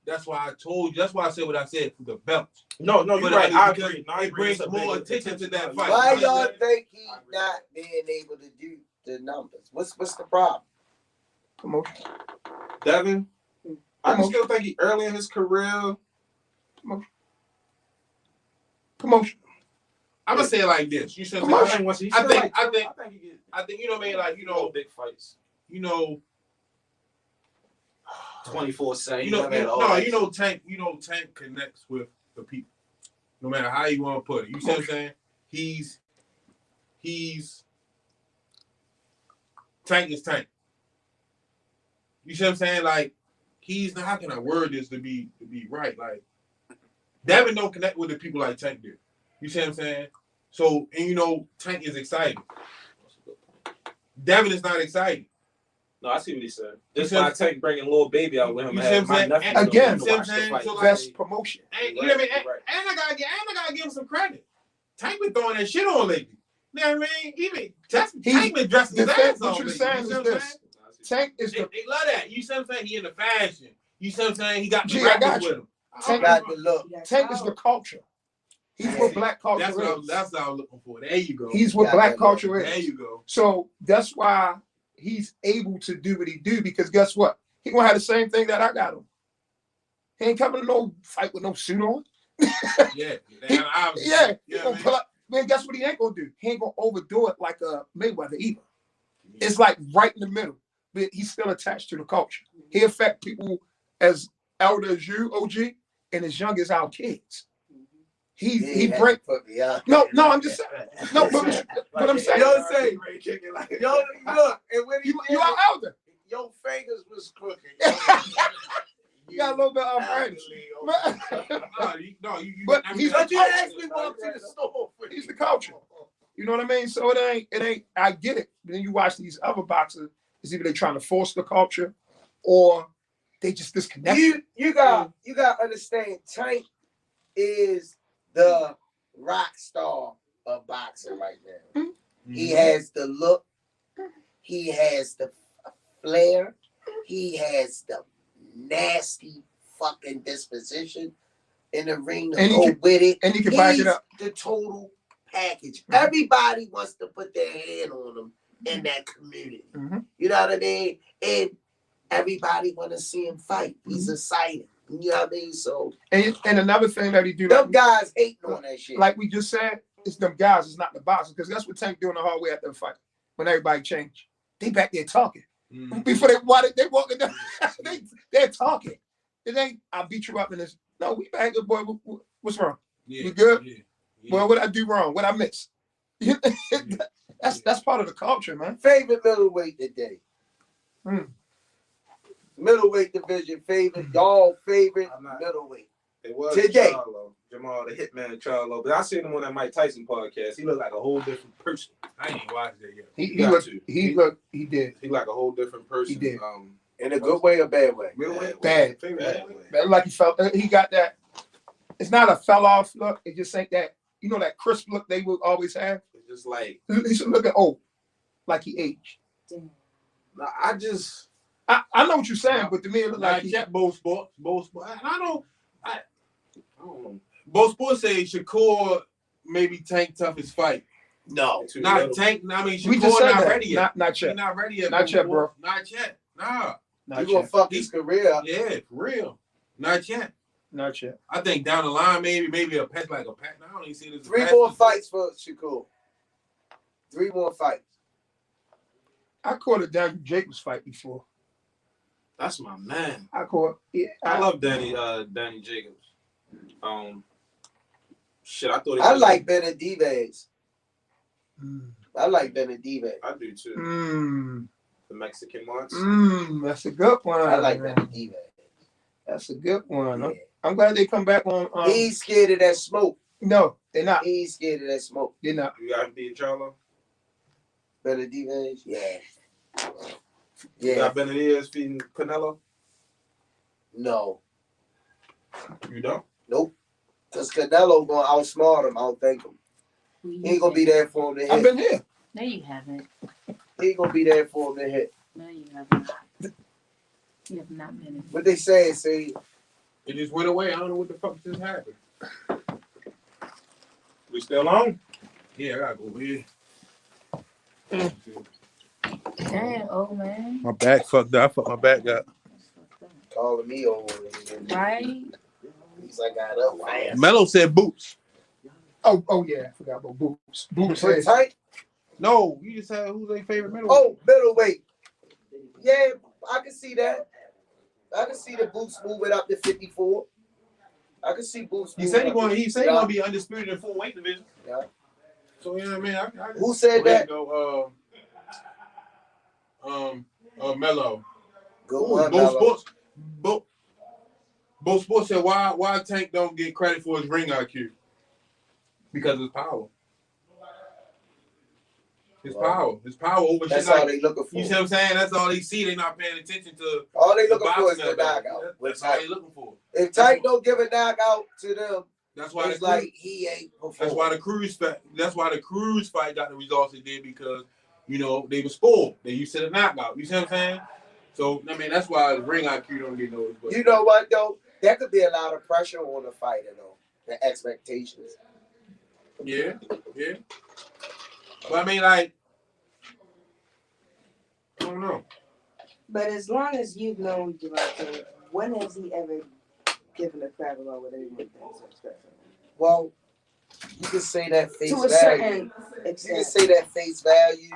that's why I told you. That's why I said what I said for the belts. No, you're But right. I agree. No, I it agree. brings It's a more big attention to that fight. Why You know y'all what I'm think he's not being able to do the numbers? What's the problem? Promotion. Devin, I still think he early in his career. Promotion. I'm gonna say it like this. You said Come on. I think you know what I mean, like big fights. you know 24/7. Tank connects with the people. No matter how you want to put it. You see what I'm saying? He's Tank is Tank. You see what I'm saying? Like he's not, how can I word this to be right? Like Devin don't connect with the people like Tank did. You see what I'm saying? So, and Tank is excited. Devin is not excited. No, I see what he said. This why Tank bringing little baby out with him. You see what I'm saying? Again, you see what I'm saying? So, like, Best promotion. And you know what I mean? And I gotta give him some credit. Tank been throwing that shit on lately. You know what I mean? Tank been dressing his ass off. What you're saying is this. Tank is They love that. You see what I'm saying? He in the fashion. You see what I'm saying? He got the I got rappers you. with him. Tank Got the look. Tank is the culture. He's what black culture That's what is. that's what I was looking for. There you go. He's what Got black that culture look. is. There you go. So that's why he's able to do what he do, because guess what? He gonna have the same thing that I got him. He ain't coming to no fight with no suit on. Yeah. He gonna pull up. Man, guess what he ain't gonna do? He ain't gonna overdo it like a Mayweather either. It's like right in the middle, but he's still attached to the culture. He affect people as elder as you, OG, and as young as our kids. He break. No, I'm just saying. No, but I'm saying. Yo, look, and when You are elder. your fingers was crooked. You got a little bit of arthritis. But he's But you the actually walked to the store. He's the culture. You know what I mean? So it ain't. I get it. Then you watch these other boxers. It's either they trying to force the culture, or they just disconnect. You got to understand. Tank is the rock star of boxing right now. Mm-hmm. He has the look. He has the flair. He has the nasty fucking disposition in the ring to go with it. And he can back it up. The total package. Mm-hmm. Everybody wants to put their hand on him in that community. Mm-hmm. You know what I mean? And everybody want to see him fight. He's excited. You know what I mean? So And another thing that he do, them guys hating on that shit. like we just said, it's them guys, it's not the boxers, because that's what Tank doing the hard way after the fight. When everybody changed, they back there talking. Before they walking down, they're talking. It ain't I beat you up in this. No, we back good, boy. What's wrong? Yeah, We good? Yeah. Boy, what I do wrong? What I miss? That's part of the culture, man. Favorite middleweight today. Middleweight division favorite. Y'all favorite middleweight. It was Today. Charlo, Jamal the Hitman Charlo, but I seen him on that Mike Tyson podcast. He looked like a whole different person. I ain't watched that yet. He did. He like a whole different person. He did. In a good way or bad way? Bad. Bad. Like he felt, he got that. It's not a fell off look. It just ain't that, you know, that crisp look they would always have. It's just like, He should look at old, like he aged. I know what you're saying, but to me it look like he, both sports. I don't know. Both sports say Shakur maybe Tank toughest fight. No. Not Tank. I mean, we just Shakur said not that. ready yet. Not yet. He not ready yet. Not yet, bro. Not yet. Nah. Not You gonna yet. fuck his career up. Yeah, for real. Not yet. Not yet. I think down the line, maybe a pack like a pack. I don't even see this. Three more fights for Shakur. 3 more fights. I caught a Daniel Jacobs fight before. that's my man. I caught. Yeah, I love Danny Jacobs. Shit, I thought I like Benavidez. I like Benavidez. I do too. The Mexican ones. That's a good one. I like Benavidez. That's a good one. Yeah. I'm glad they come back on. He's scared of that smoke. No, they're not. He's scared of that smoke. They're not. You got beat Charlo? Benavidez? Yeah. You Yeah. got Benavidez beating Canelo? No. You don't? Nope. Because Canelo going to outsmart him, outthink him. He ain't going to be there for him to hit. I've been here. No, you haven't. He ain't going to be there for him to hit. No, you have not. You have not been. What they say, see, It just went away. I don't know what the fuck just happened. We still on? Yeah, I gotta go over here. Damn, old man. My back fucked up. I fucked my back up. calling me over. Right? At least I got up. Fast. Melo said boots. Oh yeah, I forgot about Boots. Boots Pretty says tight. No, you just said who's their favorite middle? Oh, middleweight. Yeah, I can see that. I can see the Boots moving up to 54. I can see Boots. He said he moving up going. to- He said he gonna be undisputed in full weight division. Yeah. So you know what I mean. Who said that? Go, Melo. Good one, Both Melo. sports. Both sports said why Tank don't get credit for his ring IQ because of his power. His power over That's shit all like, they looking for. you see what I'm saying? That's all they see. They not paying attention to All they the looking for is boxing the that knockout. That's all they looking for. If Tank don't give a knockout to them, That's why it's the like he ain't performing. That's why the Cruise fight got the results it did because they were spoiled. They used to the knockout. You see what I'm saying? So I mean that's why the ring IQ don't get noticed. But You know what though? There could be a lot of pressure on the fighter though. The expectations. yeah. But I mean like I don't know. But as long as you've known Devontae, when has he ever given a crap about what anyone thinks or expects of him? Well, you can say that face To a value. certain You can extent. say that face value,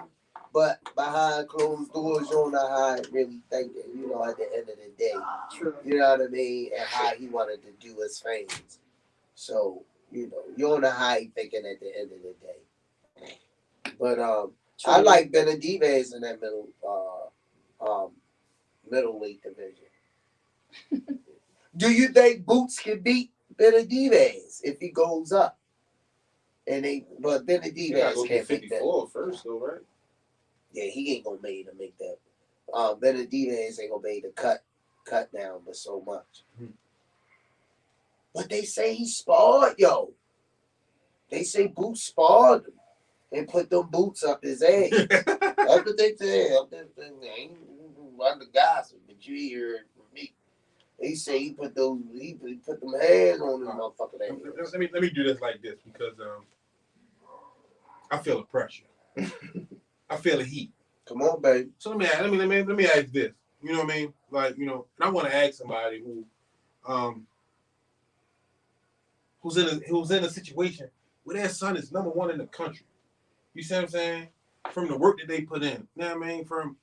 but behind closed doors, you don't know how I really think that, at the end of the day. True. You know what I mean? And how he wanted to do his things. So, you don't know how he thinking at the end of the day. But I like Benavidez in that middleweight division. Do you think Boots can beat Benavidez if he goes up? But Benavidez go can't to make that. 54 first, though, right? Yeah, he ain't gonna be able to make that. Benavidez ain't gonna be able to cut down but so much. But they say he sparred, yo. They say Boots sparred him and put them boots up his ass. That's what they say. I ain't the gossip, but you hear it from me. They say he put them hands on them motherfucker. Let me do this like this because I feel the pressure. I feel the heat. Come on, baby. So let me ask this. You know what I mean? Like, and I want to ask somebody who's in a situation where their son is number one in the country. You see what I'm saying? From the work that they put in. You know what I mean? From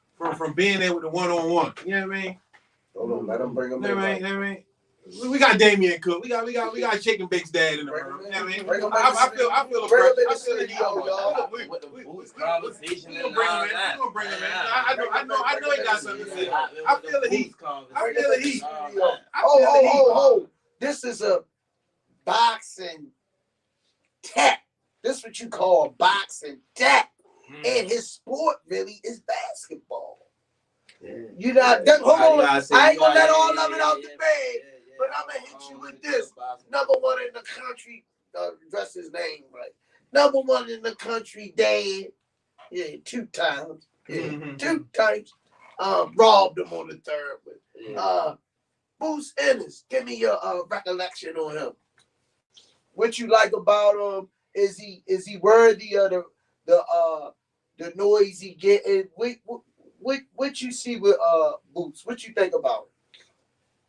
being there with the one-on-one. You know what I mean? Hold on, let him bring him in. You know what I mean? We got Damian Cook. We got Chicken Bake's dad in the room. You know what I mean? I feel the pressure. I feel the heat. We're gonna bring him in. I know he got something to say. I feel the heat. Oh. This is a boxing tech. This is what you call boxing tech. And his sport really is basketball. Yeah. You not hold on. I ain't gonna let all of it out the bed, but I'm gonna hit you with this. Number one in the country, address his name right. Number one in the country, dad. Yeah, 2 times. Yeah, 2 times. Robbed him on the 3rd one. Bruce Ennis, give me your recollection on him. What you like about him? Is he worthy of the noise he getting? What you see with Boots? What you think about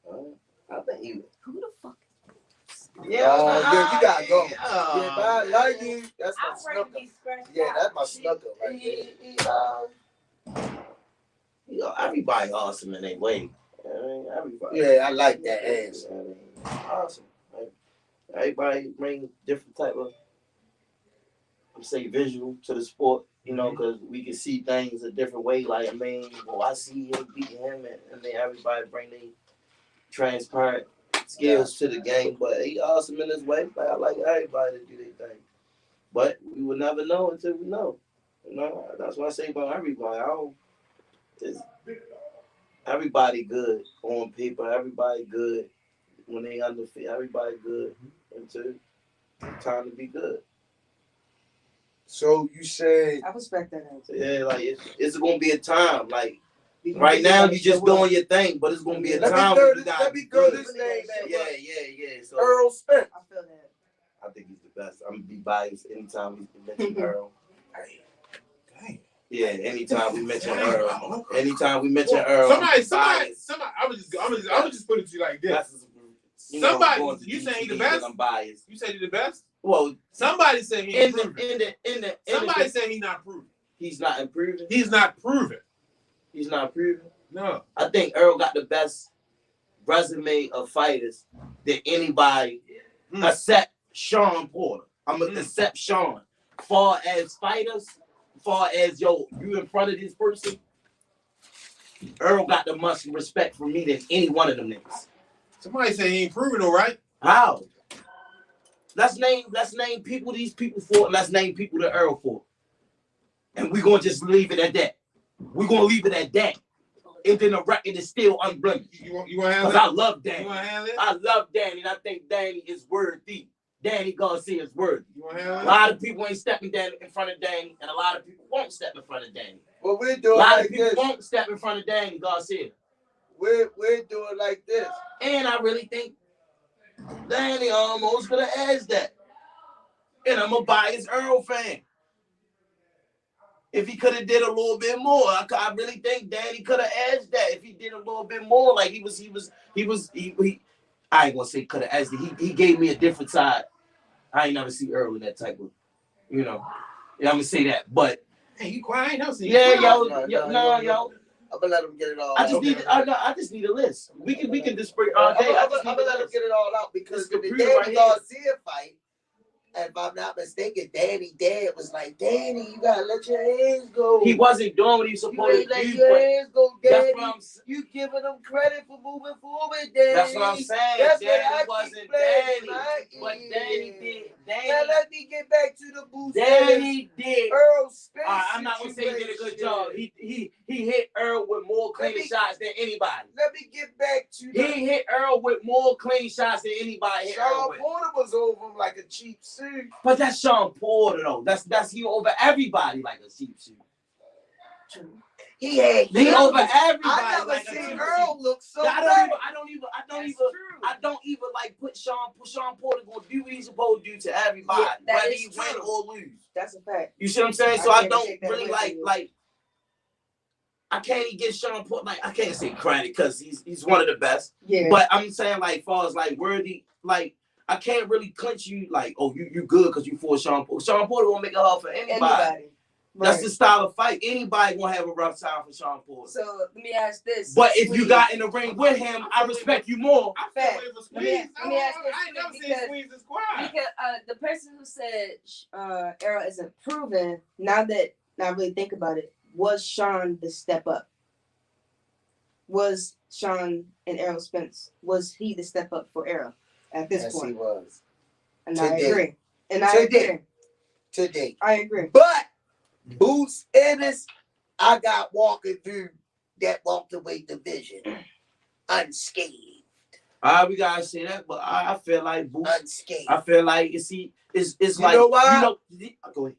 him? I think he. Who the fuck? Yeah, you gotta go. I like you. That's my snooker. Yeah, that's my snooker right there. Everybody awesome in their way. Everybody. Yeah, I like that answer. Awesome. Everybody bring different type of, visual to the sport. Because we can see things a different way. Like, I see him beating him, and then everybody bring their transparent skills to the game. But he awesome in his way. Like, I like everybody to do their thing. But we will never know until we know. That's what I say about everybody. Everybody good on paper. Everybody good when they undefeated. Everybody good until time to be good. So you say I respect that answer. Yeah, like it's gonna be a time. Like right now, you just doing your thing, but it's gonna be a time. Let me go this name. Yeah. So Earl Spence. I feel that. I think he's the best. I'm gonna be biased anytime we mention Earl. Yeah, anytime we mention Earl. Anytime we mention Earl. Somebody. I was just putting it to you like this. Somebody, you saying he the best? I'm biased. You say he the best? Well, somebody said he ain't proven. Somebody said he's not proven. He's not improving. He's not proven. He's not proven. No. I think Earl got the best resume of fighters than anybody except Sean Porter. I'm gonna accept Sean. Far as fighters, far as you in front of this person, Earl got the much respect from me than any one of them niggas. Somebody say he ain't proven, all right? How? Let's name people these people for, and let's name people to Earl for. And we're gonna just leave it at that. We're gonna leave it at that. And then the record is still unblemished. You want to handle it? Because I love Danny. You want to handle it? I love Danny, and I think Danny is worthy. Danny Garcia is worthy. You want to handle it? A lot of people ain't stepping down in front of Danny, and a lot of people won't step in front of Danny. Well, we're doing a lot like of people this. Won't step in front of Danny Garcia. We're doing like this. And I really think Danny almost could have asked that. And I'm a biased Earl fan. If he could have did a little bit more, I really think Danny could have asked that. If he did a little bit more, like he I ain't gonna say could have asked it. He gave me a different side. I ain't never see Earl in that type of, Yeah, I'm gonna say that. But hey, you quiet? I ain't never seen yo. I'm gonna let him get it all. I just need a list. We can just bring all day. I'm gonna let him get it all out because the Danny Garcia fight, if I'm not mistaken, Danny dad was like, Danny, you gotta let your hands go. He wasn't doing what he was supposed to do. Let your hands go, Danny. You giving him credit for moving forward, Danny. That's what I'm saying. That's Danny wasn't Danny. But Danny did. Now let me get back to the booth. Danny did. Earl Spence. I'm not gonna say he did a good job. He hit Earl with more clean shots than anybody. Let me get back to he hit Earl with more clean shots than anybody. Sean Porter was over him like a cheap suit. But that's Sean Porter though. That's he over everybody like a cheap suit. He over everybody. I never like seen Earl look so I don't even like put Sean Porter gonna do what he's supposed to do to everybody, whether he win or lose. That's a fact. You see what I'm saying? So I don't really like I can't even give Sean Porter, like, I can't say credit because he's one of the best. Yeah. But I'm saying, like, far as like worthy, like, I can't really clinch you like, oh, you good because you for Sean Porter. Sean Porter won't make it hard for anybody. That's Right. the style of fight. Anybody gonna have a rough time for Sean Porter. So let me ask this. But if you got in the ring with him, I respect you more. I Fact. feel for Let me Squeeze. ask this I ain't never because- seen Squeeze this quiet. Because the person who said Errol isn't proven, now that I really think about it, was Sean the step up? Was Sean and Errol Spence, was he the step up for Errol at this Yes, point? he was. And I Today. agree. And I Today. agree. Today. I agree. But Boots Ennis, I got walking through that welterweight division unscathed. We gotta say that, but I feel like Boots. Unscathed. I feel like it's You like know why? you know. Go ahead.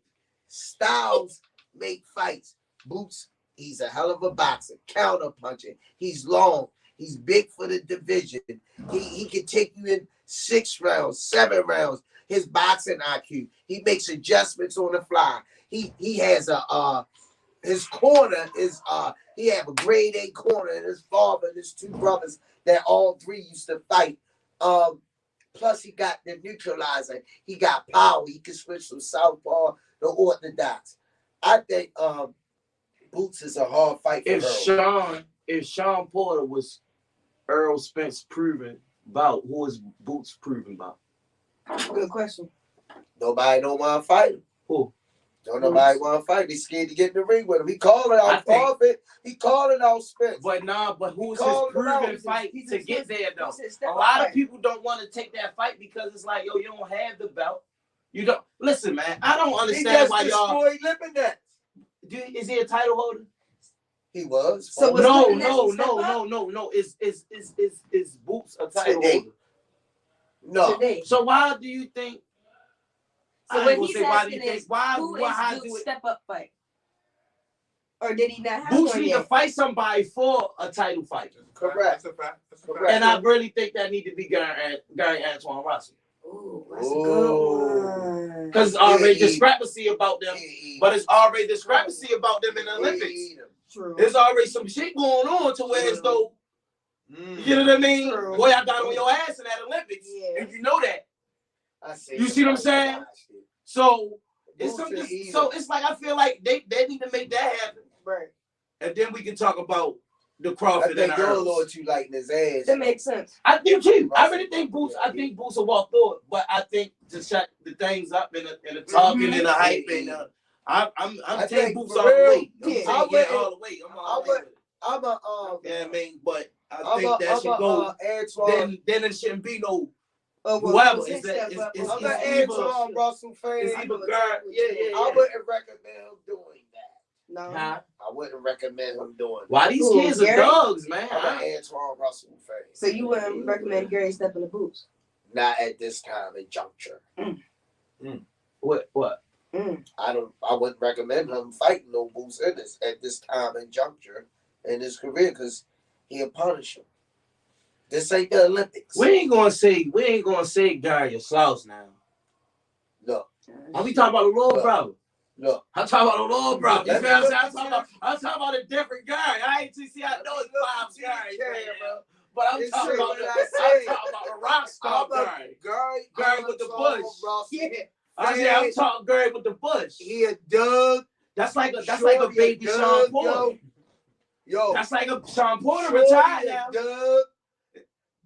Styles make fights. Boots, he's a hell of a boxer, counter punching. He's long. He's big for the division. He can take you in 6 rounds, 7 rounds. His boxing IQ. He makes adjustments on the fly. He has his corner is he have a grade A corner, and his father and his 2 brothers that all 3 used to fight. Plus he got the neutralizer. He got power. He can switch from southpaw to orthodox. I think Boots is a hard fight for If Sean Porter was Earl Spence proven bout, who is Boots proven bout? Good question. Nobody don't want to fight him. Who? Don't nobody want to fight him. He's scared to get in the ring with him. He calling out Profit. He calling out Spence. But who's his called him out. proven fight He's to his get step- there though? he's his step A up lot of fight. people don't want to take that fight because it's like, yo, you don't have the belt. You don't listen, man. I don't He understand just why y'all. destroyed Lipinets. Is he a title holder? He was. So was No. Lipinets a step up? Is Boots a title Today. holder? No. Today. So why do you think? So I what ain't gonna he's say why do asking you think? is, Why? who How is do Boots' it? step up fight? Or did he not have Boots one need to yet? fight somebody for a title fight, Correct. That's a fact. That's a fact. Correct. and I really think that need to be Gary Antoine Russell. Ooh, that's a good one. Because it's already Yeah, discrepancy about them, but it's already discrepancy about them in the Olympics. True. There's already some shit going on to where as though, you know what I mean? True. Boy, I got on your ass in that Olympics, Yeah. and you know that. I see. You see what I'm saying? So it's Boots something. is evil. So it's like I feel like they need to make that happen, Right. and then we can talk about the I Crawford and think the you're a little Earls. too light in his ass. That makes sense. I do too. I really think Boots. Yeah, I think Boots will walk through it, but I think to shut the things up and the talking and the hype and I'm I taking think Boots for all the real, way. I'm yeah. taking I it wouldn't- all the way. I'm all the way with it. I'm a Yeah, I mean, but I think that should I'm go. Antoine. Then it shouldn't be no. Oh, Whoever who's his is that- step up? is- I'm is an either- Antoine Russell fan. It's either guard. Yeah. I wouldn't recommend him doing that. No. Huh? I wouldn't recommend him doing that. Why these Who, kids are Gary? dogs, man? I'm an Antoine Russell fan. So you wouldn't recommend Gary stepping the boots? Not at this time and juncture. What? I wouldn't recommend him fighting no Boots Ennis at this time and juncture in his career because he'll punish him. This ain't the Olympics. We ain't gonna say Gary or Slouch now. Look, Are we talking about the little Look. brother? look. I'm talking about the little brother. You Let feel me what I'm look saying? at I'm talking about a different Gary. I ain't see. I know it's five See the Gary, camera. but I'm It's talking true, about what the. I I'm say. talking about the rock star I'm a Gary. Gary Gary with the Antoine bush. Russell. Yeah. I'm talking Gary with the bush. He a Doug. That's like a Shorty baby a Sean Doug, Porter. Yo. That's like a Sean Porter Shorty retired a now. Doug.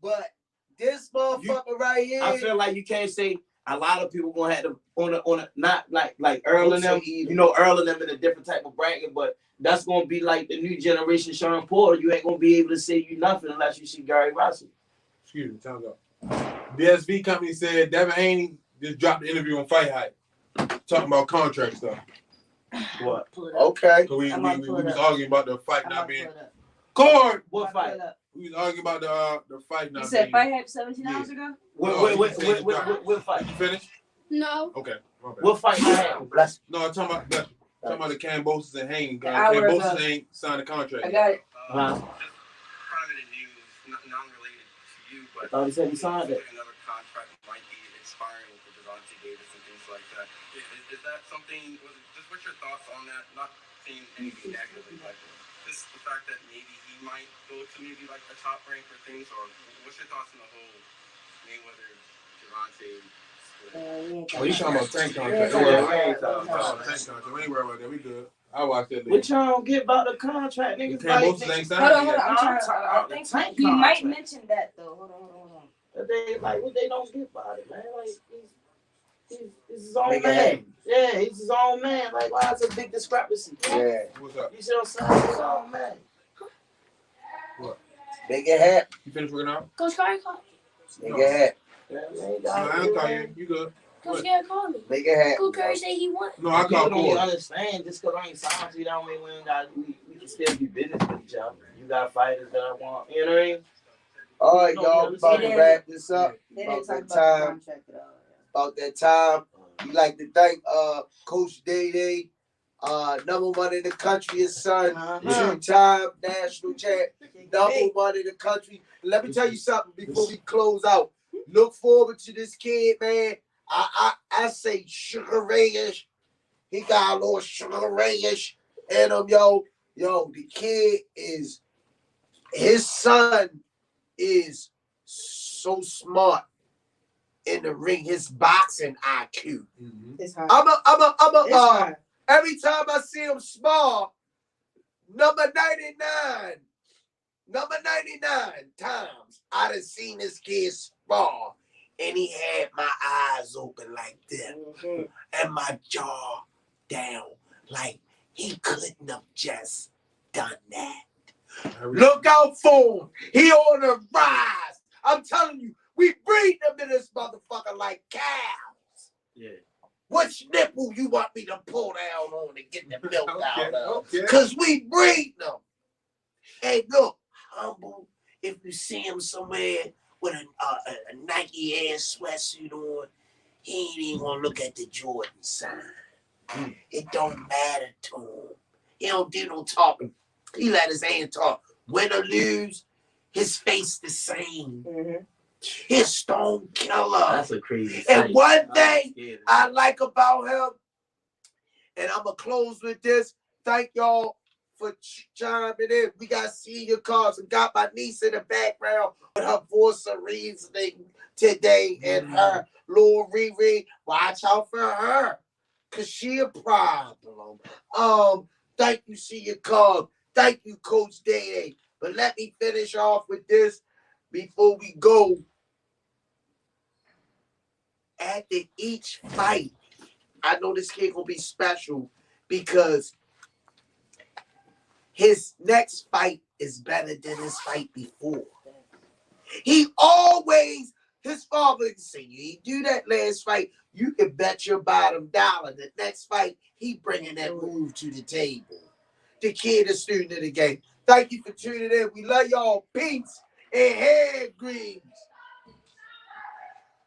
But this motherfucker right here. I feel like you can't say a lot of people gonna have to on a not like Earl and them. Boots are evil. You know, Earl and them in a different type of bracket, but that's gonna be like the new generation Sean Porter. You ain't gonna be able to say you nothing unless you see Gary Russell. Excuse me, time's up. BSV company said Devin Haney just dropped the interview on Fight Hype, talking about contract stuff. What? Pull it up. Okay. So we I'm about to we pull it was up. arguing about the fight I'm not about to being pull it up. cord. What I'm about to fight? pull it up. We was arguing about the fight not You said being. fight hype 17 hours ago? What fight? You finished? No. Okay. My bad. What fight? Bless No, I'm talking about talking about the Kambosos and Haney. An hour Kambosos ago. ain't signed a contract. I yet. got it. Huh? Private news, non-related to you, but I thought he said he signed it. another contract might be expiring with Devontae Davis and things like that. Is that something? Just what's your thoughts on that? Not seeing anything negatively like that. just the fact that maybe he might go to maybe like a top rank or things, or what's your thoughts on the whole Mayweather Javante split? Oh, you talking about Tank contract? Yeah, Don't worry Yeah, about we it. ain't talking Oh, about thank that. God. We ain't worried about that. We good. I watched that What later. y'all don't get about the contract, The niggas? Like, Kambosos ain't signed Hold on. yet. I'm I'm trying. talking I about the think Tank he might contract. mention that though. Hold on. They like what they don't get about it, man. Like he's his own Make it man. happen. Yeah, he's his own man. Like why is a big discrepancy? Yeah. What's up? You see what I'm saying? His own man. Make it happen. You finished working out? Coach Gary called me. Make it happen. Yeah, man, No, I ain't call you. You good. Coach What? Gary called me. Make it happen. Coach Gary said he won. No, I People called don't even Corey. understand just because I ain't signed to you, that don't mean we can still be business with each other. You got fighters that I want, you know what I mean? All right, y'all. We about to wrap this up. They About didn't talk that about the time. contract at all. About that time. We like to thank Coach Day, number one in the country, his son, two-time national champ, number one in the country. Let me tell you something before we close out. Look forward to this kid, man. I say Sugar Ray-ish. He got a little Sugar Ray-ish in him, yo. Yo, the kid is, his son is so smart in the ring. His boxing IQ. It's hard. I'm It's hard. every time I see him small, number 99 times I done seen this kid spar, and he had my eyes open like this, and my jaw down, like he couldn't have just done that. Look out for him. He on the rise. I'm telling you, we breed them to this motherfucker like cows. Yeah. Which nipple you want me to pull down on and get the milk out of? Okay. Because we breed them. Hey, look, humble. If you see him somewhere with a Nike Air sweatsuit on, he ain't even gonna look at the Jordan sign. It don't matter to him. He don't do no talking. He let his hand talk. Win or lose, his face the same. His stone killer. That's a crazy And sight. one thing I like about him, and I'm going to close with this. Thank y'all for chiming in. We got senior cards and got my niece in the background with her voice of reasoning today and her little Rize. Watch out for her, because she a problem. Thank you, senior card. Thank you, Coach Day. But let me finish off with this before we go. After each fight, I know this kid gonna be special because his next fight is better than his fight before. He always, his father say, you do that last fight, you can bet your bottom dollar the next fight, he bringing that move to the table. The kid is student of the game. Thank you for tuning in. We love y'all. Peace and head greens.